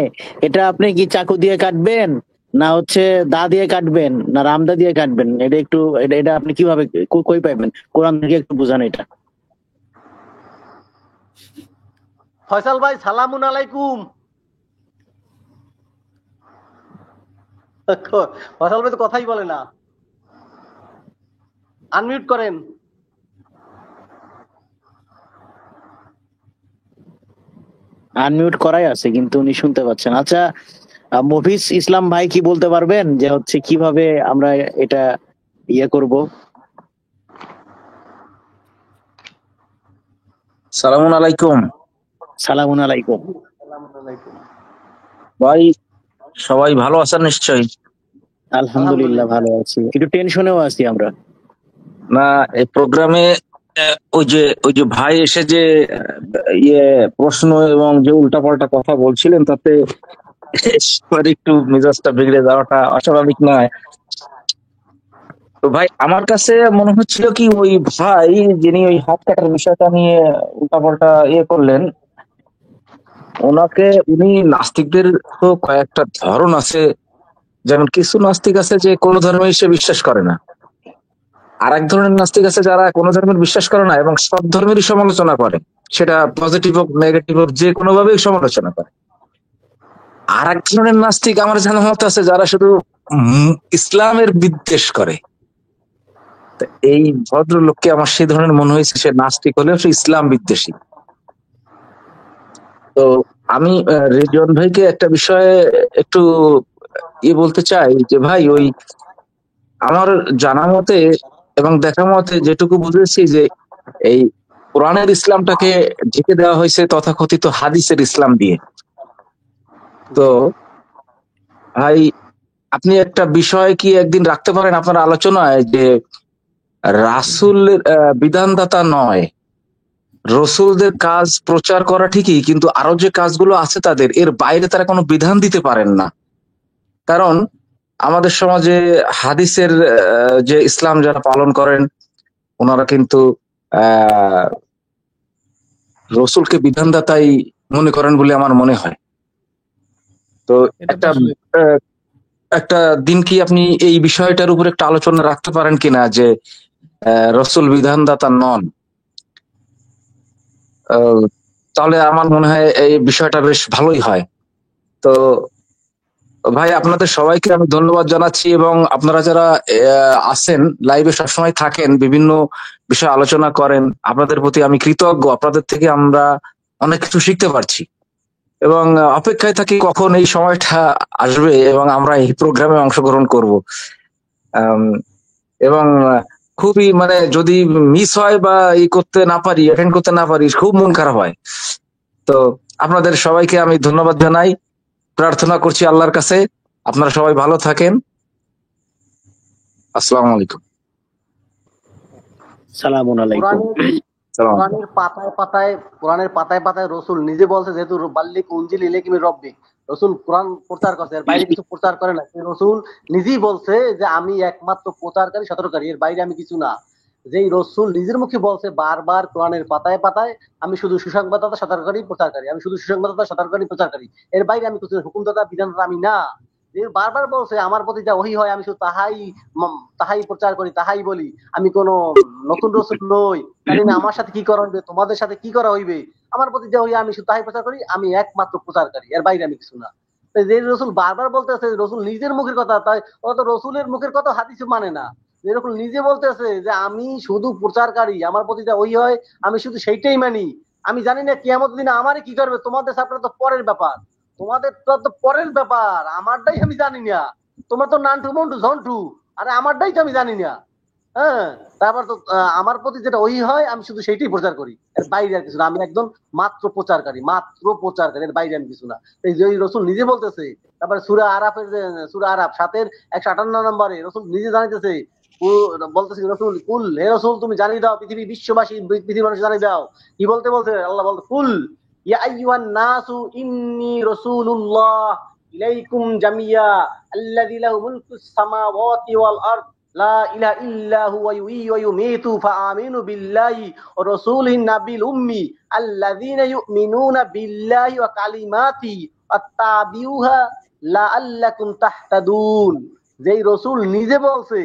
এটা আপনি কি চাকু দিয়ে কাটবেন, না হচ্ছে দা দিয়ে কাটবেন, না রামদা দিয়ে কাটবেন? এটা একটু, এটা আপনি কিভাবে কই পাইবেন? কোরআন থেকে একটু বুঝান এটা। ফয়সাল ভাই সালামুন আলাইকুম। ফয়সাল ভাই তো কথাই বলে না, আনমিউট করেন। আনমিউট করাই আছে, কিন্তু উনি শুনতে পাচ্ছেন। আচ্ছা, মফিজ ইসলাম ভাই কি বলতে পারবেন যে হচ্ছে কিভাবে আমরা এটা ইয়ে করব? সালামুন আলাইকুম সালামুন আলাইকুম। সালামুন আলাইকুম। ভাই, সবাই ভালো আছেন নিশ্চয়ই? আলহামদুলিল্লাহ ভালো আছি, একটু টেনশনেও আছি আমরা। না, এই প্রোগ্রামে ওই যে ভাই এসে যে ইয়ে প্রশ্ন এবং যে উল্টাপাল্টা কথা বলছিলেন, তাতে সবার একটু মেজাজটা বিগড়ে যাওয়াটা অস্বাভাবিক নয়। তো ভাই, আমার কাছে মনে হচ্ছিল কি, ওই ভাই যিনি ওই হাত কাটার বিষয়টা নিয়ে উল্টাপাল্টা ইয়ে করলেন, উনি নাস্তিকদের তো কয়েকটা ধরন আছে। যেমন কিছু নাস্তিক আছে যে কোনো ধর্মে সে বিশ্বাস করে না, আর এক ধরনের নাস্তিক আছে যারা কোনো ধর্মের বিশ্বাস করে না এবং সব ধর্মেরই সমালোচনা করে, সেটা পজিটিভ হোক নেগেটিভ হোক, যে কোনো ভাবেই সমালোচনা করে। আর এক ধরনের নাস্তিক আমার জানা মতে আছে যারা শুধু ইসলামের বিদ্বেষ করে। তো এই ভদ্রলোককে আমার সেই ধরনের মনে হয়েছে, সে নাস্তিক হলেও সে ইসলাম বিদ্বেষী। তো আমি রেজন ভাইকে একটা বিষয়ে একটু বলতে চাই যে ভাই, ওই আমার জানা মতে এবং দেখা মতে যেটুকু বুঝেছি, যে এই কোরআনের ইসলামটাকে ঢেকে দেওয়া হয়েছে তথাকথিত হাদিসের ইসলাম দিয়ে। তো ভাই, আপনি একটা বিষয় কি একদিন রাখতে পারেন আপনার আলোচনায়, যে রাসূল বিধানদাতা নয়, রসুলদের কাজ প্রচার করা ঠিকই, কিন্তু আরো যে কাজগুলো আছে তাদের, এর বাইরে তারা কোনো বিধান দিতে পারেন না। কারণ আমাদের সমাজে হাদিসের যে ইসলাম যারা পালন করেন, ওনারা কিন্তু আহ রসুলকে বিধানদাতাই মনে করেন বলে আমার মনে হয়। তো এটা তো একটা আসলে আহ, একটা দিন কি আপনি এই বিষয়টার উপর একটা আলোচনা রাখতে পারেন কিনা, যে রসুল বিধানদাতা নন? আহ, তাহলে আমার মনে হয় এই বিষয়টা বেশ ভালোই হয়। তো ভাই, আপনাদের সবাইকে আমি ধন্যবাদ জানাচ্ছি, এবং আপনারা যারা আছেন লাইভে সবসময় থাকেন, বিভিন্ন বিষয়ে আলোচনা করেন, আপনাদের প্রতি আমি কৃতজ্ঞ। আপনাদের থেকে আমরা অনেক কিছু শিখতে পারছি, এবং অপেক্ষায় থাকি কখন এই সময়টা আসবে এবং আমরা এই প্রোগ্রামে অংশগ্রহণ করব। এবং খুবই মানে যদি মিস হয় বা করতে না পারি, অ্যাটেন্ড করতে না পারি, খুব মন খারাপ হয়। তো আপনাদের সবাইকে আমি ধন্যবাদ জানাই, প্রার্থনা করছি আল্লাহর কাছে আপনারা সবাই ভালো থাকেন। আসসালামু আলাইকুম। সালামুন আলাইকুম। কোরআনের পাতায় পাতায় রসুল নিজে বলছে, যেহেতু বাল্লিক উনজিল ইলাইকুম মির রাব্বিক, রসুল কোরআন প্রচার করছে, এর বাইরে কিছু প্রচার করে না। রসুল নিজেই বলছে যে আমি একমাত্র প্রচারকারী, সতর্ককারী, এর বাইরে আমি কিছু না। যেই রসুল নিজের মুখে বলছে বারবার কোরআনের পাতায় পাতায়, আমি শুধু সুসংবাদদাতা, সতর্ককারী, প্রচারকারী, আমি শুধু সুসংবাদদাতা, সতর্ককারী, প্রচারকারী, এর বাইরে আমি কিছু হুকুমদাতা, বিধানদাতা আমি না। বারবার বলছে আমার প্রতি যা ওহী হয় আমি শুধু তাহাই প্রচার করি, তাহাই বলি, আমি কোনো নতুন রসুল নই। তাহলে আমার সাথে কি করা হইবে, তোমাদের সাথে কি করা হইবে? আমার প্রতি যা হইয়া আমি শুধু তাহাই প্রচার করি, আমি একমাত্র প্রচারকারী, এর বাইরে আমি কিছু না। যে রসুল বারবার বলতেছে, রসুল নিজের মুখের কথা, তাই ওরা তো রসুলের মুখের কথা হাদিস মানে না। যেরকম নিজে বলতেছে যে আমি শুধু প্রচারকারী, আমার প্রতি যা ওই হয় আমি শুধু সেইটাই মানি। আমি জানি না কিয়ামত দিনে আমারে কি করবে, তোমাদের সাথে তো পরের ব্যাপার, তোমাদের তো পরের ব্যাপার, আমারটাই আমি জানি না। তোমরা তো নান্টু মন্টু ঝন্টু, আরে আমারটাই তো আমি জানি না। হ্যাঁ, তারপর তো আমার প্রতি যেটা ওই হয় আমি শুধু সেইটাই প্রচার করি, এর বাইরে আর কিছু না। আমি একদম মাত্র প্রচারকারী, এর বাইরে আমি কিছু না। এই যে রসুল নিজে বলতেছে। তারপরে সূরা আরাফের সূরা আরাফ 7-এর 158 নম্বরে রসুল নিজে জানাইতেছে, বলতেছে রসুল, কুল হে রসুল তুমি জানিয়ে দাও, পৃথিবীর বিশ্ববাসী, পৃথিবীর মানুষ জানিয়ে দাও। কি বলতে বলছে আল্লাহ বলতে, কুল ইয়া আইয়ুহান নাসু ইন্নী রাসূলুল্লাহ ইলাইকুম জামিয়া আল্লাযী লাহু মুলকুস সামাওয়াতি ওয়াল আরদ লা ইলাহা ইল্লা হুয়া ইউহয়ী ওয়া ইউমীতু ফাআমিনু বিল্লাহি ওয়া রাসূলিন নাবিল উম্মি আল্লাযীনা ইউমিনুনা বিল্লাহি ওয়া কালিমাতিহি আত্তাবিউহা লাআল্লাকুম তাহতাদুন। যেই রাসূল নিজে বলছে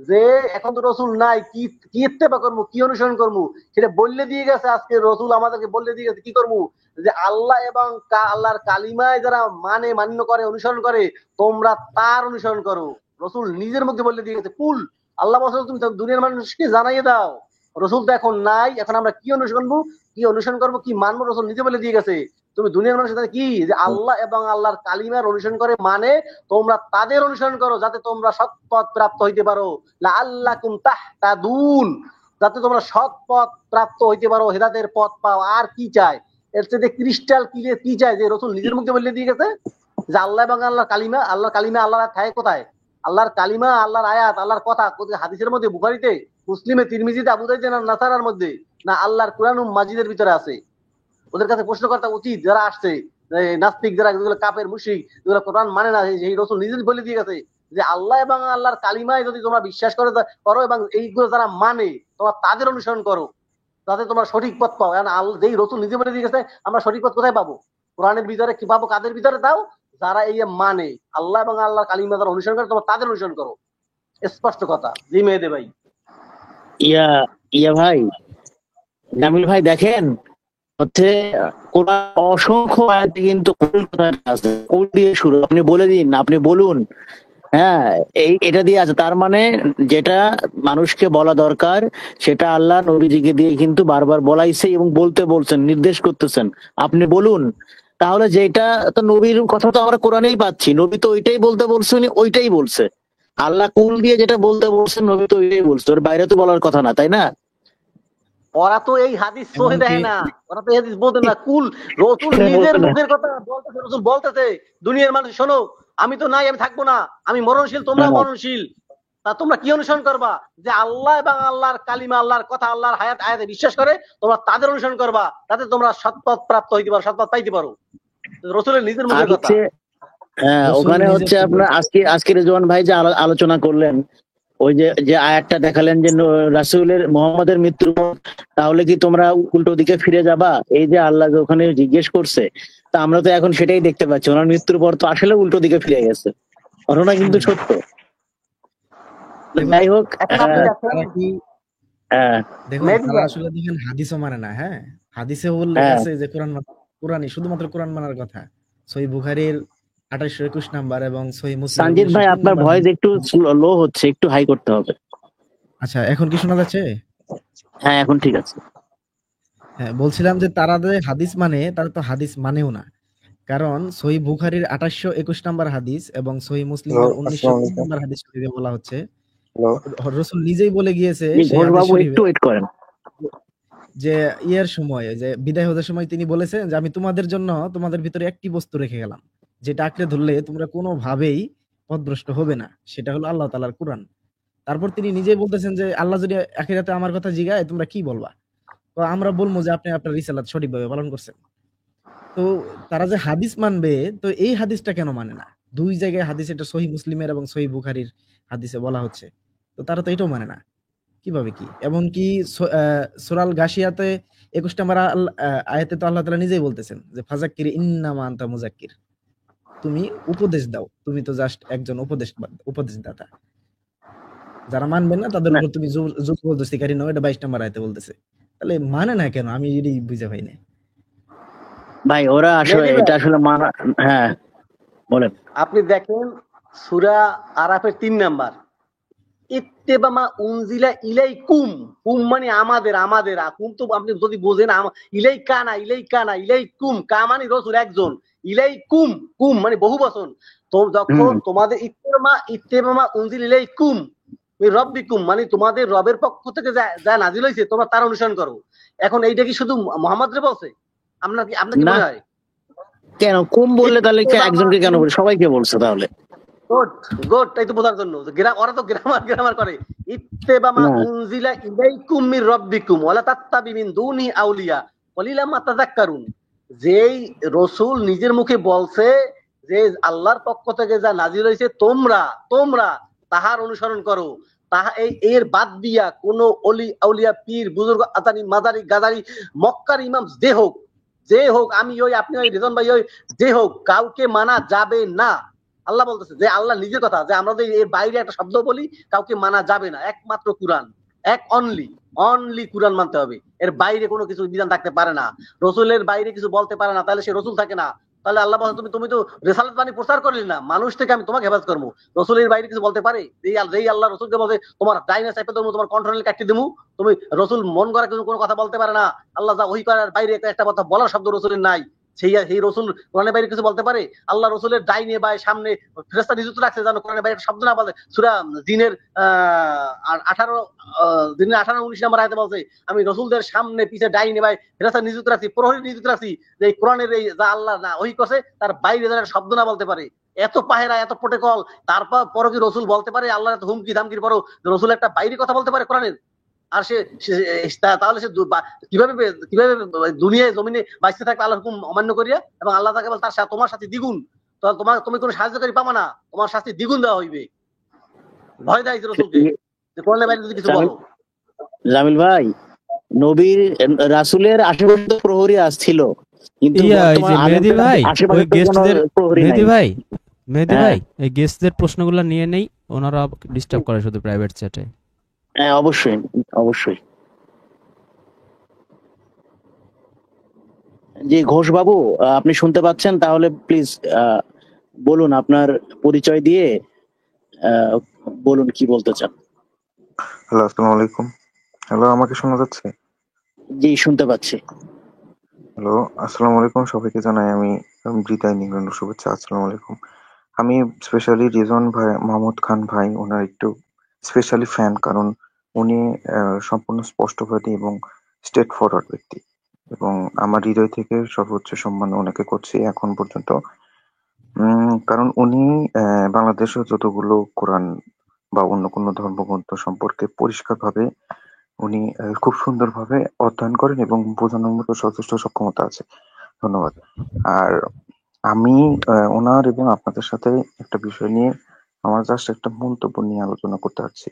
যে এখন তো রসুল নাই, কি কি ইত্তেবা করবো, কি অনুসরণ করবো, সেটা বললে দিয়ে গেছে। আজকে রসুল আমাদেরকে বললে দিয়ে গেছে কি করবো, যে আল্লাহ এবং আল্লাহর কালিমায় যারা মানে মান্য করে অনুসরণ করে তোমরা তার অনুসরণ করো। রসুল নিজের মুখে বললে দিয়ে গেছে কুল, আল্লাহ বলছে তুমি দুনিয়ার মানুষকে জানাইয়ে দাও। রসুল তো এখন নাই, এখন আমরা কি অনুসরণ করবো, কি মানবো, রসুল নিজে বলে দিয়ে গেছে তুমি দুনিয়ার মানুষের কি যে আল্লাহ এবং আল্লাহর কালিমার অনুসরণ করে মানে তোমরা তাদের অনুসরণ করো যাতে তোমরা সৎ পথ প্রাপ্ত হইতে পারো। লাআল্লাকুম তাহতাদুন, যাতে তোমরা সৎ পথ প্রাপ্ত হইতে পারো, হেদায়েতের পথ পাও। আর কি চাই এর চেয়ে ক্রিস্টাল ক্লিয়ার কি চাই যে রাসূল নিজের মুখে বলে দিয়ে গেছে যে আল্লাহ এবং আল্লাহর কালিমা, আল্লাহর থাকে কোথায়, আল্লাহর কালিমা, আল্লাহর আয়াত, আল্লাহর কথা হাদিসের মধ্যে, বুখারীতে, মুসলিমে, তিরমিজিতে, আবু দাউদে না নাসারার মধ্যে, না আল্লাহর কুরআন মাজিদের ভিতরে আছে? ওদের কাছে প্রশ্ন করা উচিত যারা আসছে নাস্তিক, যারা যেগুলো কাফের মুশরিক, যেগুলো কোরআন মানে না, সেই রাসূল নিজে বলে দিয়ে গেছে যে আল্লাহ এবং আল্লাহর কালিমায় যদি তোমরা বিশ্বাস করো এবং এইগুলো যারা মানে তোমরা তাদের অনুসরণ করো যাতে তোমরা সঠিক পথ পাও। যেই রাসূল নিজে বলে দিয়ে গেছে আমরা সঠিক পথ কোথায় পাবো? কোরআনের ভিতরে কি পাবো? কাদের ভিতরে? দাও যারা এই মানে আল্লাহ এবং আল্লাহর কালিমা যারা অনুসরণ করে তোমরা তাদের অনুসরণ করো। স্পষ্ট কথা। জি মেহেদী ভাই। ইয়া ইয়া ভাই, জামিল ভাই দেখেন হচ্ছে কোরআন অসংখ্য আয়াতে কিন্তু কুল কথাটা আছে, কুল দিয়ে শুরু। আপনি বলে দিন, আপনি বলুন, হ্যাঁ এটা দিয়ে আছে। তার মানে যেটা মানুষকে বলা দরকার সেটা আল্লাহ নবীজিকে দিয়ে কিন্তু বারবার বলাইছে এবং বলতে বলছেন, নির্দেশ করতেছেন, আপনি বলুন। তাহলে যেটা তো নবীর কথা তো আমরা কোরআনেই পাচ্ছি, নবী তো ওইটাই বলতে বলছেন, ওইটাই বলছে। আল্লাহ কুল দিয়ে যেটা বলতে বলছেন নবী তো ওইটাই বলছে, ওর বাইরে তো বলার কথা না, তাই না? ওরা তো এই হাদিস সহি দেয় না, ওরা তো এই হাদিস বলতে না। কুল রাসূল নিজের মুখের কথা বলতেছে, রাসূল বলতেছে দুনিয়ার মানুষ শোনো, আমি তো নাই, আমি থাকবো না, আমি মরণশীল, তোমরা মরণশীল, তা তোমরা কি অনুসরণ করবা? যে আল্লাহ এবং আল্লাহর কালিমা, আল্লাহর কথা, আল্লাহর আয়াতে বিশ্বাস করে তোমরা তাদের অনুসরণ করবা যাতে তোমরা সৎপথ প্রাপ্ত হইতে পারো, সৎপথ পাইতে পারো। রাসূলের নিজের মুখের কথা। হ্যাঁ, ওখানে হচ্ছে আপনার আজকে রেজওয়ান ভাই যে আলোচনা করলেন, ওই যে আয়াতটা দেখালেন যে রাসূলের মুহাম্মাদের মৃত্যুর পর তাহলে কি তোমরা উল্টো দিকে ফিরে যাবা, এই যে আল্লাহ ওখানে জিজ্ঞেস করছে, তা আমরা তো এখন সেটাই দেখতে পাচ্ছি, ওনার মৃত্যুর পর তো আসলে উল্টো দিকে ফিরে গেছে, ঘটনা কিন্তু সত্য। যাই হোক, দেখুন আসলে দেখেন হাদিসও মানে না। হ্যাঁ, হাদিসে উল্লেখ আছে যে কোরআনই শুধুমাত্র কোরআন মানার কথা। সহিহ বুখারীর 2821 নাম্বার এবং সহিহ মুসলিম। সঞ্জিত ভাই আপনার ভয়েস একটু লো হচ্ছে, একটু হাই করতে হবে। আচ্ছা, এখন কি শোনা যাচ্ছে? হ্যাঁ, এখন ঠিক আছে। হ্যাঁ, বলছিলাম যে তারা যে হাদিস মানে, তারা তো হাদিস মানেও না। কারণ সহিহ বুখারীর 2821 নাম্বার হাদিস এবং সহিহ মুসলিমের 1903 নাম্বার হাদিস থেকে বলা হচ্ছে, রাসূল নিজেই বলে গিয়েছে একটু ওয়েট করেন, যে ইয়ের সময়, যে বিদায় হওয়ার সময় তিনি বলেছেন যে আমি তোমাদের জন্য তোমাদের ভিতরে একটি বস্তু রেখে গেলাম যেটা আঁকড়ে ধরলে তোমরা কোনোভাবেই পথভ্রষ্ট হবে না, সেটা হলো আল্লাহ তাআলার কোরআন। তারপর তিনি নিজেই বলতেছেন যে আল্লাহ যদি আখিরাতে আমার কথা জিজ্ঞাসা তোমরা কি বলবা, তো আমরা বলবো যে আপনি আপনার রিসালাত সঠিকভাবে পালন করছেন। তো তারা যে হাদিস মানবে, তো এই হাদিসটা কেন মানে না? দুই জায়গায় হাদিস, এটা সহিহ মুসলিমের এবং সহিহ বুখারীর হাদিসে বলা হচ্ছে, তো তারা তো এটাও মানে না। কিভাবে কি? এমনকি সূরাল গাশিয়াতে 21 নম্বর আয়াতে তো আল্লাহ তাআলা নিজেই বলতেছেন যে ফাযাক্কির ইন্নামা আনতা মুযাক্কির, তুমি উপদেশ দাও, তুমি তো জাস্ট একজন উপদেশদাতা, যারা মানবে না তাদের উপর তুমি জবরদস্তিকারী নও, এটা 22 নম্বর আয়াতে বলতেছে। তাহলে মানে না কেন? আমি এটাই বুঝে পাই না ভাই। ওরা আসলে এটা আসলে মানা। হ্যাঁ বলেন। আপনি দেখেন সূরা আরাফের 3 নাম্বার, ইত্তেবামা উনজিলা ইলাইকুম, কুম মানে আমাদের, কুম তো আপনি যদি বোঝেন ইলাইকা না, ইলাইকুম, কা মানে রাসূল একজন, ইলাইকুম কুম মানে বহু বচন। তো যখন তোমাদের ইত্তেবামা উনজিল ইলাইকুম মির রাব্বিকুম মানে তোমাদের রবের পক্ষ থেকে যা নাজিল হয়েছে তোমরা তার অনুসরণ করো। এখন এইটা কি শুধু মুহাম্মদ রে বলছে? আপনার কি মনে হয়? কেন কুম বললে তাহলে একজনকে কেন বলে, সবাইকে বলছে তাহলে? গুড, তাই তো বোঝার জন্য। ওরা তো গ্রামার করে। ইত্তেবামা উনজিলা ইলাইকুম মির রাব্বিকুম ওয়ালা তাত্তাবি মিন দুনি আউলিয়া কলিলাম মা তাযাক্কারুন। যেই রসুল নিজের মুখে বলছে যে আল্লাহর পক্ষ থেকে যা নাজিল হয়েছে তোমরা তোমরা তাহার অনুসরণ করো, তাহা এর বাদ দিয়া কোন অলি আউলিয়া পীর বুজুর্গ আতানি মাদারি গাদারি মক্কার ইমাম যে হোক আমি ওই আপনি ওই রেজন ভাই ওই যে হোক কাউকে মানা যাবে না। আল্লাহ বলতেছে যে আল্লাহ নিজের কথা যে আমরা এর বাইরে একটা শব্দ বলি কাউকে মানা যাবে না, একমাত্র কুরআন, এক অনলি কুরআন মানতে হবে, এর বাইরে কোনো কিছু বিধান থাকতে পারে না। রসুলের বাইরে কিছু বলতে পারে না, তাহলে সে রসুল থাকে না। তাহলে আল্লাহ বলছে তুমি তো রেসালাত বাণী প্রচার করলি না, মানুষ থেকে আমি তোমাকে হেফাজত করবো। রসুলের বাইরে কিছু বলতে পারে? যেই আল্লাহ রসুলকে বলছে তোমার ডাইনে চাইপে দেবো, তোমার কন্ট্রোলে কাটিয়ে দেবো, তুমি রসুল মন করা কিছু কোনো কথা বলতে পারে না। আল্লাহ যা ওই করার বাইরে একটা কথা বলার শব্দ রসুলের নাই। সেই রসুল কোরআনের বাইরে কিছু বলতে পারে? আল্লাহ রসুলের ডাইনে বা সামনে ফেরেশতা নিযুক্ত রাখছে যেন কোরআনের বাইরে শব্দ না বলে। সূরা জিনের 18-19 নম্বর আয়াতে বলছে আমি রসুলদের সামনে পিছে ডাইনে ভাই ফেরেশতা নিযুক্ত রাখছি, প্রহরী নিযুক্ত রাখছি, যে কোরআনের এই যা আল্লাহ না ওই করছে তার বাইরে যেন শব্দ না বলতে পারে। এত পাহেরা, এত প্রোটোকল, তারপর পরও কি রসুল বলতে পারে আল্লাহর এত হুমকি ধামকির পরও রসুল একটা বাইরে কথা বলতে পারে কোরআনের? আর তাহলে সে কিভাবে কিভাবে দুনিয়ায় জমিনে বাঁচতে থাকবে আল্লাহর হুকুম অমান্য করিয়া? এবং আল্লাহ তাকে বল তার তোমার শাস্তি দ্বিগুণ, তুমি কোনো সাহায্যকারী পাবা না, তোমার শাস্তি দ্বিগুণ দেওয়া হইবে। ভয় দেয় রসুলকে যে কোরআনের বাইরে যদি কিছু বলো। জামিল ভাই, নবীর রাসূলের আশেপাশে তো প্রহরী আসছিল, কিন্তু এই যে বর্তমান মেহেদী আলেমদের ভাই, আশেপাশে ওই তো কোনো গেস্টদের প্রহরী নাই। মেহেদী হ্যাঁ ভাই এই গেস্টদের প্রশ্নগুলো নিয়ে নেই, ওনারা ডিস্টার্ব করে শুধু প্রাইভেট চ্যাটে। হ্যাঁ, অবশ্যই অবশ্যই। জি ঘোষ বাবু, আপনি শুনতে পাচ্ছেন? তাহলে প্লিজ বলুন, আপনার পরিচয় দিয়ে বলুন কি বলতে চান। হ্যালো, আসসালামু আলাইকুম। হ্যালো, আমাকে শোনা যাচ্ছে? জি শুনতে পাচ্ছি। হ্যালো, আসসালামু আলাইকুম। সবাইকে জানাই আমি বিদায় নিংড়ানো শুভেচ্ছা। আসসালামু আলাইকুম। আমি স্পেশালি রিজন ভাই, মাহমুদ খান ভাই, ওনার একটু স্পেশালি ফ্যান, কারণ উনি সম্পূর্ণ স্পষ্টবাদী এবং স্ট্রেট ফরওয়ার্ড ব্যক্তি, এবং আমার হৃদয় থেকে সর্বোচ্চ সম্মান ওনাকে করছি এখন পর্যন্ত। কারণ উনি বাংলাদেশে যতগুলো কোরআন বা অন্য কোনো ধর্মগ্রন্থ সম্পর্কে পরিষ্কারভাবে উনি খুব সুন্দরভাবে অধ্যয়ন করেন এবং বোঝানোর মতো যথেষ্ট সক্ষমতা আছে। ধন্যবাদ। আর আমি ওনার এবং আপনাদের সাথে একটা বিষয় নিয়ে আমার জাস্ট একটা মন্তব্য নিয়ে আলোচনা করতে চাচ্ছি।